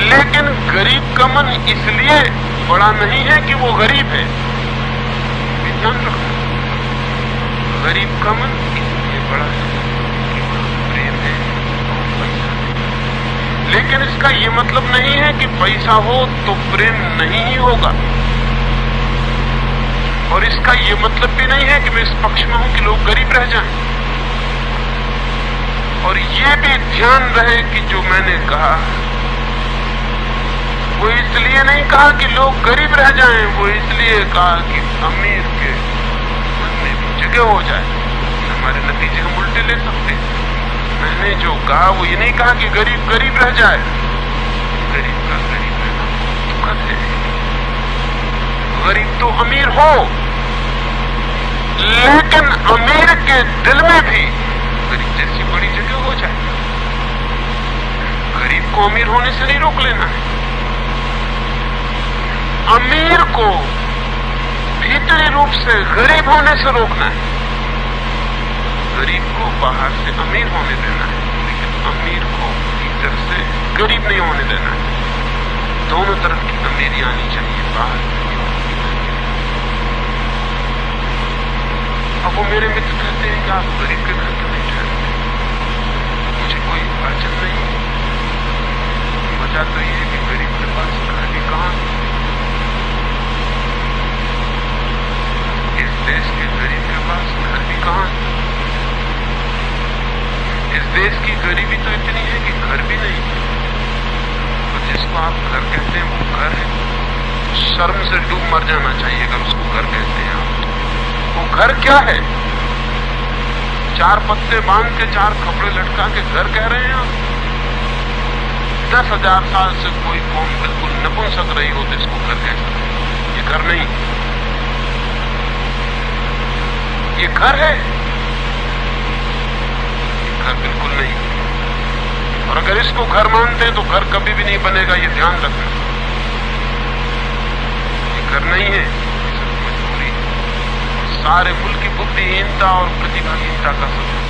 A: लेकिन गरीब का मन इसलिए बड़ा नहीं है कि वो गरीब है, ध्यान रखना। गरीब का मन इसलिए बड़ा है कि वहां प्रेम है और पैसा है। लेकिन इसका ये मतलब नहीं है कि पैसा हो तो प्रेम नहीं ही होगा, और इसका ये मतलब भी नहीं है कि मैं इस पक्ष में हूं कि लोग गरीब रह जाएं। और ये भी ध्यान रहे कि जो मैंने कहा वो इसलिए नहीं कहा कि लोग गरीब रह जाएं, वो इसलिए कहा कि अमीर के मन में भी जगह हो जाए। हमारे नतीजे हम उल्टे ले सकते। मैंने जो कहा वो ये नहीं कहा कि गरीब गरीब रह जाए। गरीब का गरीब रहना दुखद है। गरीब तो अमीर हो, लेकिन अमीर के दिल में भी गरीब जैसी बड़ी जगह हो जाए। गरीब को अमीर होने से नहीं रोक लेना है। अमीर को भीतरी रूप से गरीब होने से रोकना है। गरीब को बाहर से अमीर होने देना है, लेकिन अमीर को भीतर से गरीब नहीं होने देना है। दोनों तरफ की अमीरी आनी चाहिए, बाहर से। अब वो मेरे मित्र कहते हैं कि आप गरीब के घर क्यों नहीं ठहरते? मुझे कोई अड़चन नहीं है। वजह तो ये है कि गरीब के पास घर भी कहां है। इस देश के गरीब के पास घर भी कहां है। इस देश की गरीबी तो इतनी है कि घर भी नहीं। तो जिसको आप घर कहते हैं वो घर है, शर्म से डूब मर जाना चाहिए अगर उसको घर कहते हैं आप। वो घर क्या है? 4 पत्ते बांध के 4 कपड़े लटका के घर कह रहे हैं आप? 10,000 साल से कोई कौम बिल्कुल नपुंसक रही हो तो इसको घर कह सकते हैं। ये घर नहीं, ये घर है, ये घर बिल्कुल नहीं। और अगर इसको घर मानते हैं तो घर कभी भी नहीं बनेगा, ये ध्यान रखना। ये घर नहीं है, मजबूरी है। सारे मुल्क की बुद्धिहीनता और प्रतिभाहीनता का सबूत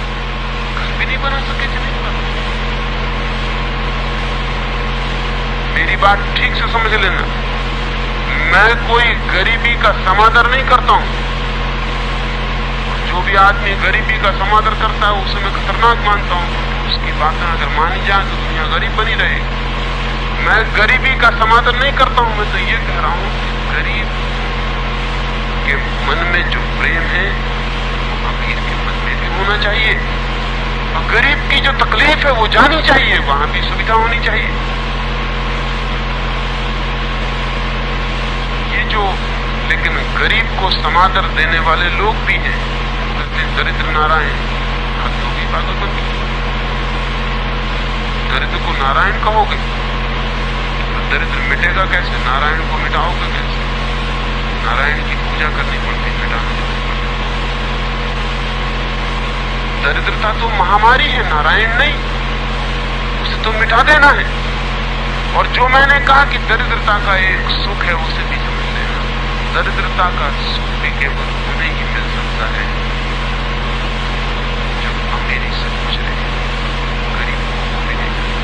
A: घर भी नहीं बना सके नहीं बना। मेरी बात ठीक से समझ लेना, मैं कोई गरीबी का समादर नहीं करता हूं। जो भी आदमी गरीबी का समादर करता है उसे मैं खतरनाक मानता हूं। उसकी बातें अगर मानी जाए तो दुनिया गरीब बनी रहेगी। मैं गरीबी का समाधान नहीं करता हूं, मैं तो ये कह रहा हूं गरीब के मन में जो प्रेम है वो अमीर के मन में भी होना चाहिए, और गरीब की जो तकलीफ है वो जानी चाहिए, वहां भी सुविधा होनी चाहिए। ये जो लेकिन गरीब को समादर देने वाले लोग भी हैं, जैसे दरिद्र नारायण, हद होगी पागलपंती। दरिद्र को नारायण कहोगे तो दरिद्र मिटेगा कैसे? नारायण को मिटाओगे कैसे? नारायण की पूजा करनी पड़ती, मिटाना नहीं पड़ती। दरिद्रता तो महामारी है, नारायण नहीं, उसे तो मिटा देना है। और जो मैंने कहा कि दरिद्रता का एक सुख है, उसे भी समझ लेना। दरिद्रता का सुख भी केवल उन्हें ही मिल सकता है जो अमीरी से गुजरे, गरीब को भी नहीं मिलता।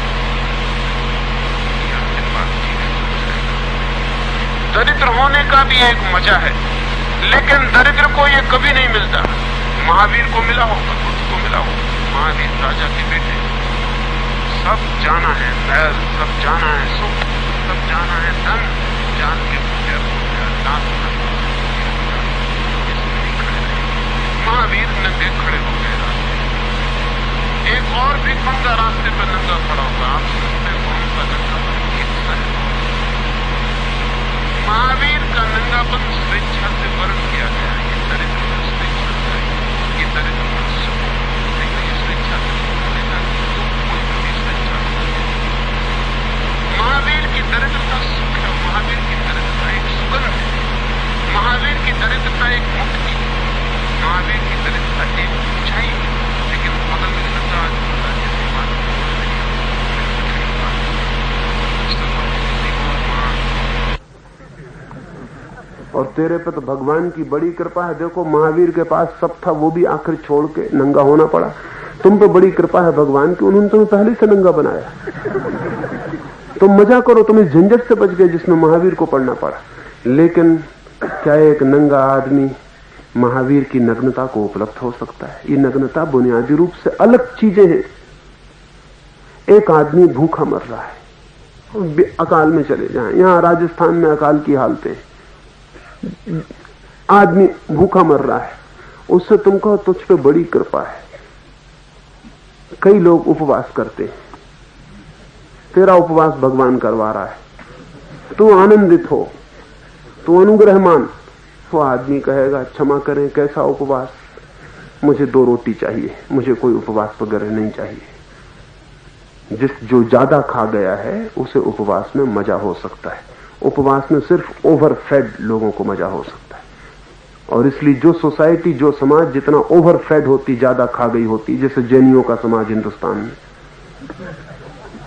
A: दरिद्र होने का भी एक मजा है, लेकिन दरिद्र को ये कभी नहीं मिलता। महावीर को मिला होगा, बुद्ध को मिला होगा, महावीर राजा के बेटे, सब जाना है मैल, सब जाना है सुख, सब जाना है धन, जान के महावीर नंगे खड़े हो गए। एक और भी बंदा रास्ते पर नंगा खड़ा होगा, आप सोचते कौन सा नंगा? महावीर का नंगापन स्वेच्छा से वर्ण किया गया। ये दरिद्र का स्वेच्छा से, ये दरिद्र का सुख, लेकिन स्वेच्छा से कोई कभी स्वेच्छा से। महावीर की दरिद्रता सुख है, महावीर की दरिद्रता एक सुगंध है, महावीर की दरिद्रता एक मुक्ति, महावीर की दरिद्रता एक ऊंचाई है। लेकिन बगल में नंगा और तेरे पे तो भगवान की बड़ी कृपा है। देखो महावीर के पास सब था, वो भी आखिर छोड़ के नंगा होना पड़ा। तुम पे बड़ी कृपा है भगवान की, उन्होंने तुम्हें पहले से नंगा बनाया। तुम मजा करो, तुम इस झंझट से बच गए जिसमें महावीर को पढ़ना पड़ा। लेकिन क्या एक नंगा आदमी महावीर की नग्नता को उपलब्ध हो सकता है? ये नग्नता बुनियादी रूप से अलग चीजें हैं। एक आदमी भूखा मर रहा है, अकाल में चले जाएं, यहां राजस्थान में अकाल की हालतें, आदमी भूखा मर रहा है, उससे तुम कहो तुझ पे बड़ी कृपा है। कई लोग उपवास करते हैं, तेरा उपवास भगवान करवा रहा है, तू आनंदित हो, तू अनुग्रह मान। वो आदमी कहेगा क्षमा करें कैसा उपवास, मुझे 2 रोटी चाहिए, मुझे कोई उपवास वगैरह नहीं चाहिए। जो ज्यादा खा गया है उसे उपवास में मजा हो सकता है। उपवास में सिर्फ ओवरफेड लोगों को मजा हो सकता है। और इसलिए जो सोसाइटी, जो समाज जितना ओवरफेड होती, ज्यादा खा गई होती, जैसे जैनियों का समाज हिंदुस्तान में,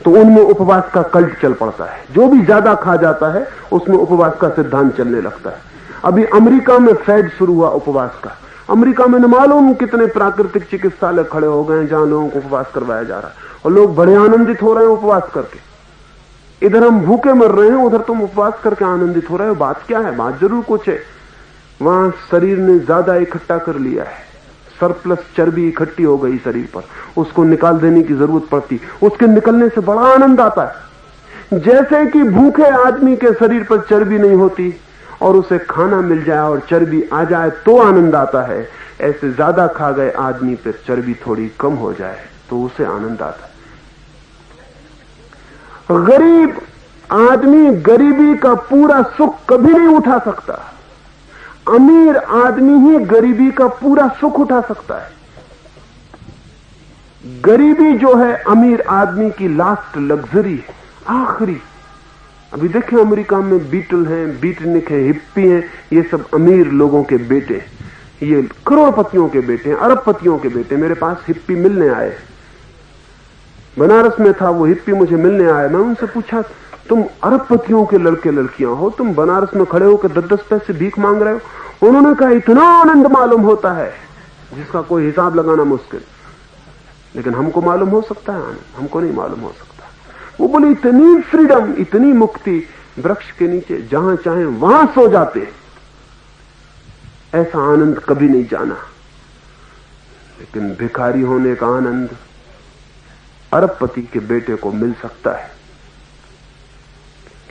A: तो उनमें उपवास का कल्ट चल पड़ता है। जो भी ज्यादा खा जाता है उसमें उपवास का सिद्धांत चलने लगता है। अभी अमेरिका में फैड शुरू हुआ उपवास का। अमेरिका में न मालूम कितने प्राकृतिक चिकित्सालय खड़े हो गए जहां लोगों को उपवास करवाया जा रहा है, और लोग बड़े आनंदित हो रहे हैं उपवास करके। इधर हम भूखे मर रहे हैं, उधर तुम उपवास करके आनंदित हो रहे हो। बात क्या है? बात जरूर कुछ है। वहां शरीर ने ज्यादा इकट्ठा कर लिया है, सरप्लस चर्बी इकट्ठी हो गई शरीर पर, उसको निकाल देने की जरूरत पड़ती। उसके निकलने से बड़ा आनंद आता है। जैसे कि भूखे आदमी के शरीर पर चर्बी नहीं होती और उसे खाना मिल जाए और चर्बी आ जाए तो आनंद आता है, ऐसे ज्यादा खा गए आदमी पर चर्बी थोड़ी कम हो जाए तो उसे आनंद आता है। गरीब आदमी गरीबी का पूरा सुख कभी नहीं उठा सकता। अमीर आदमी ही गरीबी का पूरा सुख उठा सकता है। गरीबी जो है अमीर आदमी की लास्ट लग्जरी है, आखिरी। अभी देखें अमेरिका में बीटल हैं, बीटनिक हैं, हिप्पी हैं, ये सब अमीर लोगों के बेटे, ये करोड़पतियों के बेटे हैं, अरबपतियों के बेटे। मेरे पास हिप्पी मिलने आए, बनारस में था वो हिप्पी, मुझे मिलने आए। मैं उनसे पूछा तुम अरबपतियों के लड़के लड़कियां हो, तुम बनारस में खड़े होकर 10-10 पैसे भीख मांग रहे हो। उन्होंने कहा इतना आनंद मालूम होता है जिसका कोई हिसाब लगाना मुश्किल, लेकिन हमको मालूम हो सकता है आनंद, हमको नहीं मालूम हो सकता। वो बोले इतनी फ्रीडम, इतनी मुक्ति, वृक्ष के नीचे जहां चाहे वहां सो जाते, ऐसा आनंद कभी नहीं जाना। लेकिन भिखारी होने का आनंद, अरबपति के बेटे को मिल सकता है।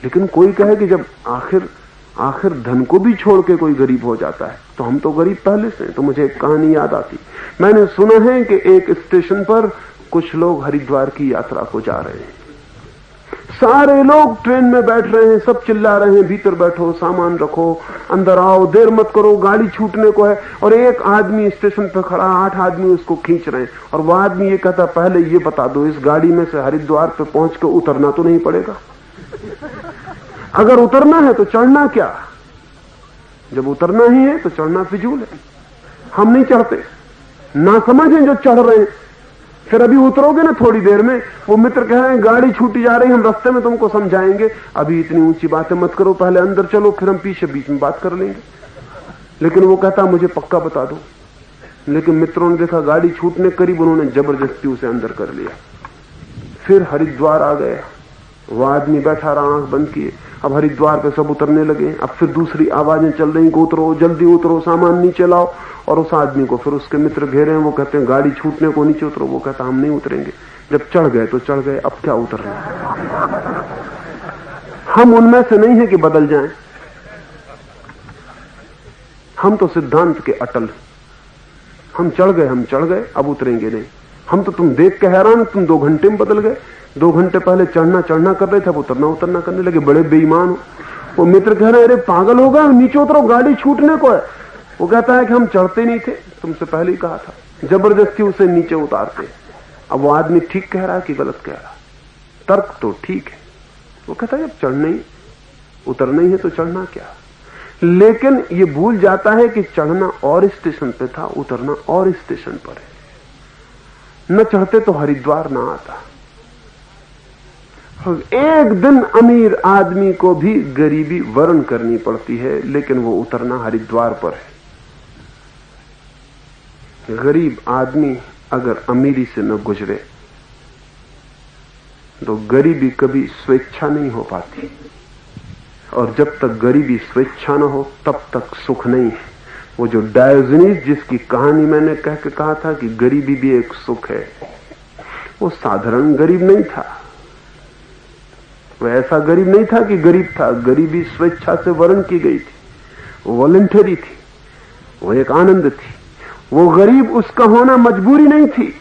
A: लेकिन कोई कहे कि जब आखिर धन को भी छोड़ के कोई गरीब हो जाता है तो हम तो गरीब पहले से। तो मुझे एक कहानी याद आती। मैंने सुना है कि एक स्टेशन पर कुछ लोग हरिद्वार की यात्रा को जा रहे हैं। सारे लोग ट्रेन में बैठ रहे हैं, सब चिल्ला रहे हैं, भीतर बैठो, सामान रखो, अंदर आओ, देर मत करो, गाड़ी छूटने को है। और एक आदमी स्टेशन पर खड़ा, 8 आदमी उसको खींच रहे हैं। और वह आदमी ये कहता, पहले ये बता दो, इस गाड़ी में से हरिद्वार पे पहुंच के उतरना तो नहीं पड़ेगा? अगर उतरना है तो चढ़ना क्या? जब उतरना ही है तो चढ़ना फिजूल है। हम नहीं चढ़ते, ना समझें जो चढ़ रहे हैं। फिर अभी उतरोगे ना थोड़ी देर में, वो मित्र कह रहे हैं गाड़ी छूटी जा रही, हम रास्ते में तुमको समझाएंगे, अभी इतनी ऊंची बातें मत करो, पहले अंदर चलो, फिर हम पीछे बीच में बात कर लेंगे। लेकिन वो कहता मुझे पक्का बता दो। लेकिन मित्रों ने देखा गाड़ी छूटने करीब, उन्होंने जबरदस्ती उसे अंदर कर लिया। फिर हरिद्वार आ गए। वो आदमी बैठा रहा, आंख बंद किए। अब हरिद्वार पे सब उतरने लगे। अब फिर दूसरी आवाजें चल रही कि उतरो, जल्दी उतरो, सामान नीचे लाओ। और उस आदमी को फिर उसके मित्र घेरे हैं। वो कहते हैं गाड़ी छूटने को, नीचे उतरो। वो कहता हम नहीं उतरेंगे, जब चढ़ गए तो चढ़ गए, अब क्या उतरना। हम उनमें से नहीं है कि बदल जाएं। हम तो सिद्धांत के अटल। हम चढ़ गए, अब उतरेंगे नहीं। हम तो तुम देख के हैरान, तुम 2 घंटे में बदल गए। 2 घंटे पहले चढ़ना कर रहे थे, अब उतरना करने लगे, बड़े बेईमान हो। वो मित्र कह रहे अरे पागल हो गए, नीचे उतरो, गाड़ी छूटने को है। वो कहता है कि हम चढ़ते नहीं थे, तुमसे पहले ही कहा था। जबरदस्ती उसे नीचे उतारते। अब वो आदमी ठीक कह रहा है कि गलत कह रहा है? तर्क तो ठीक है। वो कहता है जब चढ़ना ही उतरना ही है तो चढ़ना क्या। लेकिन ये भूल जाता है कि चढ़ना और स्टेशन पे था, उतरना और स्टेशन पर है। न चढ़ते तो हरिद्वार ना आता। एक दिन अमीर आदमी को भी गरीबी वर्ण करनी पड़ती है, लेकिन वो उतरना हरिद्वार पर है। गरीब आदमी अगर अमीरी से न गुजरे तो गरीबी कभी स्वेच्छा नहीं हो पाती। और जब तक गरीबी स्वेच्छा न हो तब तक सुख नहीं है। वो जो डायोजनीस जिसकी कहानी मैंने कह के कहा था कि गरीबी भी एक सुख है, वो साधारण गरीब नहीं था। वो ऐसा गरीब नहीं था कि गरीब था। गरीबी स्वेच्छा से वर्ण की गई थी, वो वॉलंटरी थी, वो एक आनंद थी। वो गरीब उसका होना मजबूरी नहीं थी।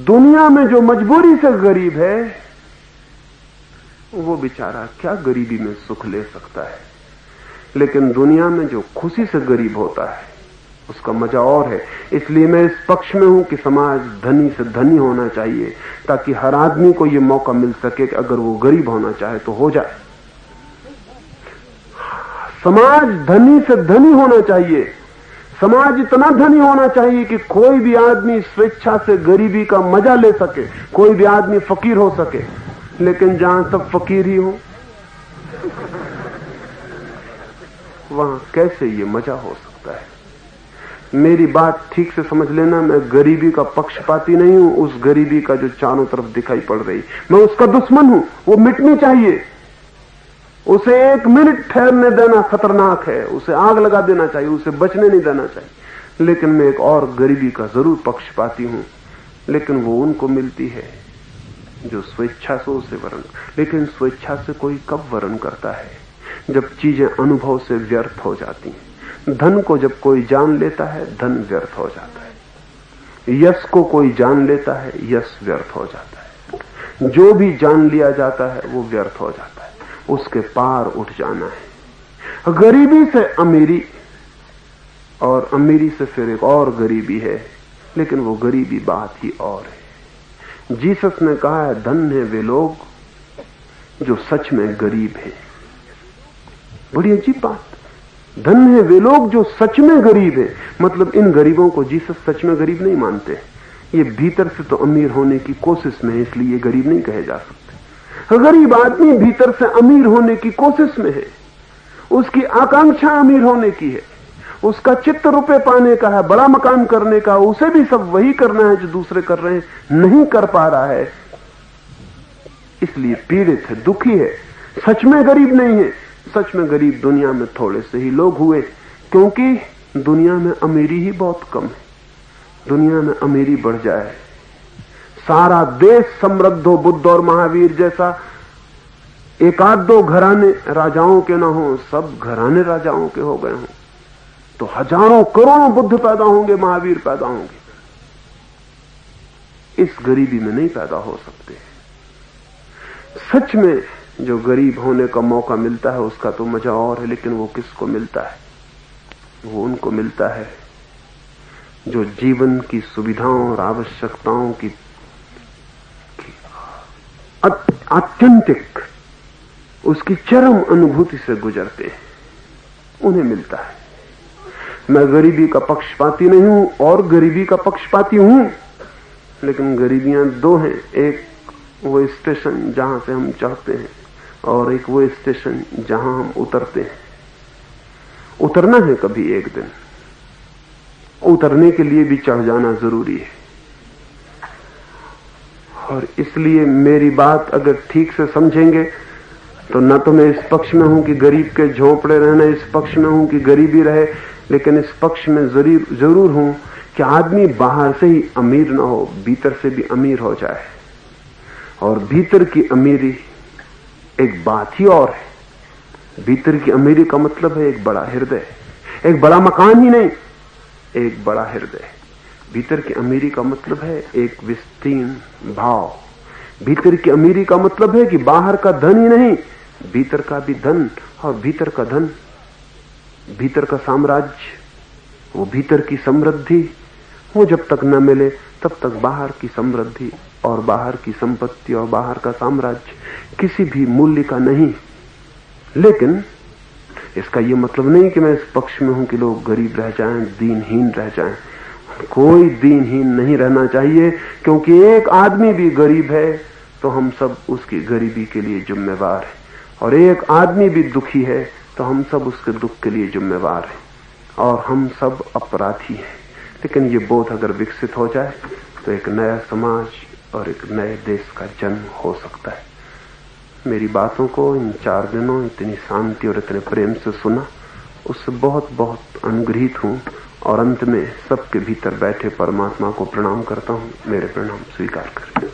A: दुनिया में जो मजबूरी से गरीब है वो बेचारा क्या गरीबी में सुख ले सकता है। लेकिन दुनिया में जो खुशी से गरीब होता है उसका मजा और है। इसलिए मैं इस पक्ष में हूं कि समाज धनी से धनी होना चाहिए, ताकि हर आदमी को यह मौका मिल सके कि अगर वो गरीब होना चाहे तो हो जाए। समाज धनी से धनी होना चाहिए। समाज इतना धनी होना चाहिए कि कोई भी आदमी स्वेच्छा से गरीबी का मजा ले सके, कोई भी आदमी फकीर हो सके। लेकिन जहां सब फकीर ही हो वहां कैसे ये मजा हो सकता है। मेरी बात ठीक से समझ लेना, मैं गरीबी का पक्षपाती नहीं हूं। उस गरीबी का जो चारों तरफ दिखाई पड़ रही, मैं उसका दुश्मन हूं। वो मिटनी चाहिए। उसे 1 मिनट ठहरने देना खतरनाक है। उसे आग लगा देना चाहिए, उसे बचने नहीं देना चाहिए। लेकिन मैं एक और गरीबी का जरूर पक्षपाती हूं, लेकिन वो उनको मिलती है जो स्वेच्छा से उसे वर्ण। लेकिन स्वेच्छा से कोई कब वर्ण करता है? जब चीजें अनुभव से व्यर्थ हो जाती हैं। धन को जब कोई जान लेता है, धन व्यर्थ हो जाता है। यश को कोई जान लेता है, यश व्यर्थ हो जाता है। जो भी जान लिया जाता है वो व्यर्थ हो जाता है। उसके पार उठ जाना है। गरीबी से अमीरी, और अमीरी से फिर एक और गरीबी है, लेकिन वो गरीबी बात ही और है। जीसस ने कहा है धन्य है वे लोग जो सच में गरीब हैं। बड़ी अजीब बात। धन्य है वे लोग जो सच में गरीब है। मतलब इन गरीबों को जीसस सच में गरीब नहीं मानते। ये भीतर से तो अमीर होने की कोशिश में है, इसलिए ये गरीब नहीं कहे जा सकते। गरीब आदमी भीतर से अमीर होने की कोशिश में है। उसकी आकांक्षा अमीर होने की है। उसका चित्त रुपए पाने का है, बड़ा मकान करने का। उसे भी सब वही करना है जो दूसरे कर रहे हैं, नहीं कर पा रहा है, इसलिए पीड़ित है, दुखी है। सच में गरीब नहीं है। सच में गरीब दुनिया में थोड़े से ही लोग हुए, क्योंकि दुनिया में अमीरी ही बहुत कम है। दुनिया में अमीरी बढ़ जाए, सारा देश समृद्ध हो, बुद्ध और महावीर जैसा, एक आध दो घराने राजाओं के ना हो, सब घराने राजाओं के हो गए हों, तो हजारों करोड़ों बुद्ध पैदा होंगे, महावीर पैदा होंगे। इस गरीबी में नहीं पैदा हो सकते। सच में जो गरीब होने का मौका मिलता है उसका तो मजा और है, लेकिन वो किसको मिलता है? वो उनको मिलता है जो जीवन की सुविधाओं और आवश्यकताओं की आत्यंतिक, उसकी चरम अनुभूति से गुजरते हैं, उन्हें मिलता है। मैं गरीबी का पक्षपाती नहीं हूं और गरीबी का पक्षपाती हूं, लेकिन गरीबियां दो हैं, एक वो स्टेशन जहां से हम चढ़ते हैं और एक वो स्टेशन जहां हम उतरते हैं। उतरना है कभी एक दिन, उतरने के लिए भी चढ़ जाना जरूरी है। और इसलिए मेरी बात अगर ठीक से समझेंगे तो न तो मैं इस पक्ष में हूं कि गरीब के झोंपड़े रहना, इस पक्ष में हूं कि गरीबी रहे, लेकिन इस पक्ष में जरूर हूं कि आदमी बाहर से ही अमीर ना हो, भीतर से भी अमीर हो जाए। और भीतर की अमीरी एक बात ही और है। भीतर की अमीरी का मतलब है एक बड़ा हृदय, एक बड़ा मकान ही नहीं, एक बड़ा हृदय। भीतर की अमीरी का मतलब है एक विस्तीर्ण भाव। भीतर की अमीरी का मतलब है कि बाहर का धन ही नहीं, भीतर का भी धन। और भीतर का धन, भीतर का साम्राज्य, वो भीतर की समृद्धि, वो जब तक न मिले तब तक बाहर की समृद्धि और बाहर की संपत्ति और बाहर का साम्राज्य किसी भी मूल्य का नहीं। लेकिन इसका यह मतलब नहीं कि मैं इस पक्ष में हूं कि लोग गरीब रह जाएं, दीनहीन रह जाएं। कोई दीनहीन नहीं रहना चाहिए, क्योंकि एक आदमी भी गरीब है तो हम सब उसकी गरीबी के लिए जिम्मेवार हैं, और एक आदमी भी दुखी है तो हम सब उसके दुख के लिए जिम्मेवार हैं, और हम सब अपराधी हैं। लेकिन ये बोध अगर विकसित हो जाए तो एक नया समाज और एक नए देश का जन्म हो सकता है। मेरी बातों को इन 4 दिनों इतनी शांति और इतने प्रेम से सुना, उससे बहुत बहुत अनुग्रहित हूं। और अंत में सबके भीतर बैठे परमात्मा को प्रणाम करता हूं। मेरे प्रणाम स्वीकार करें।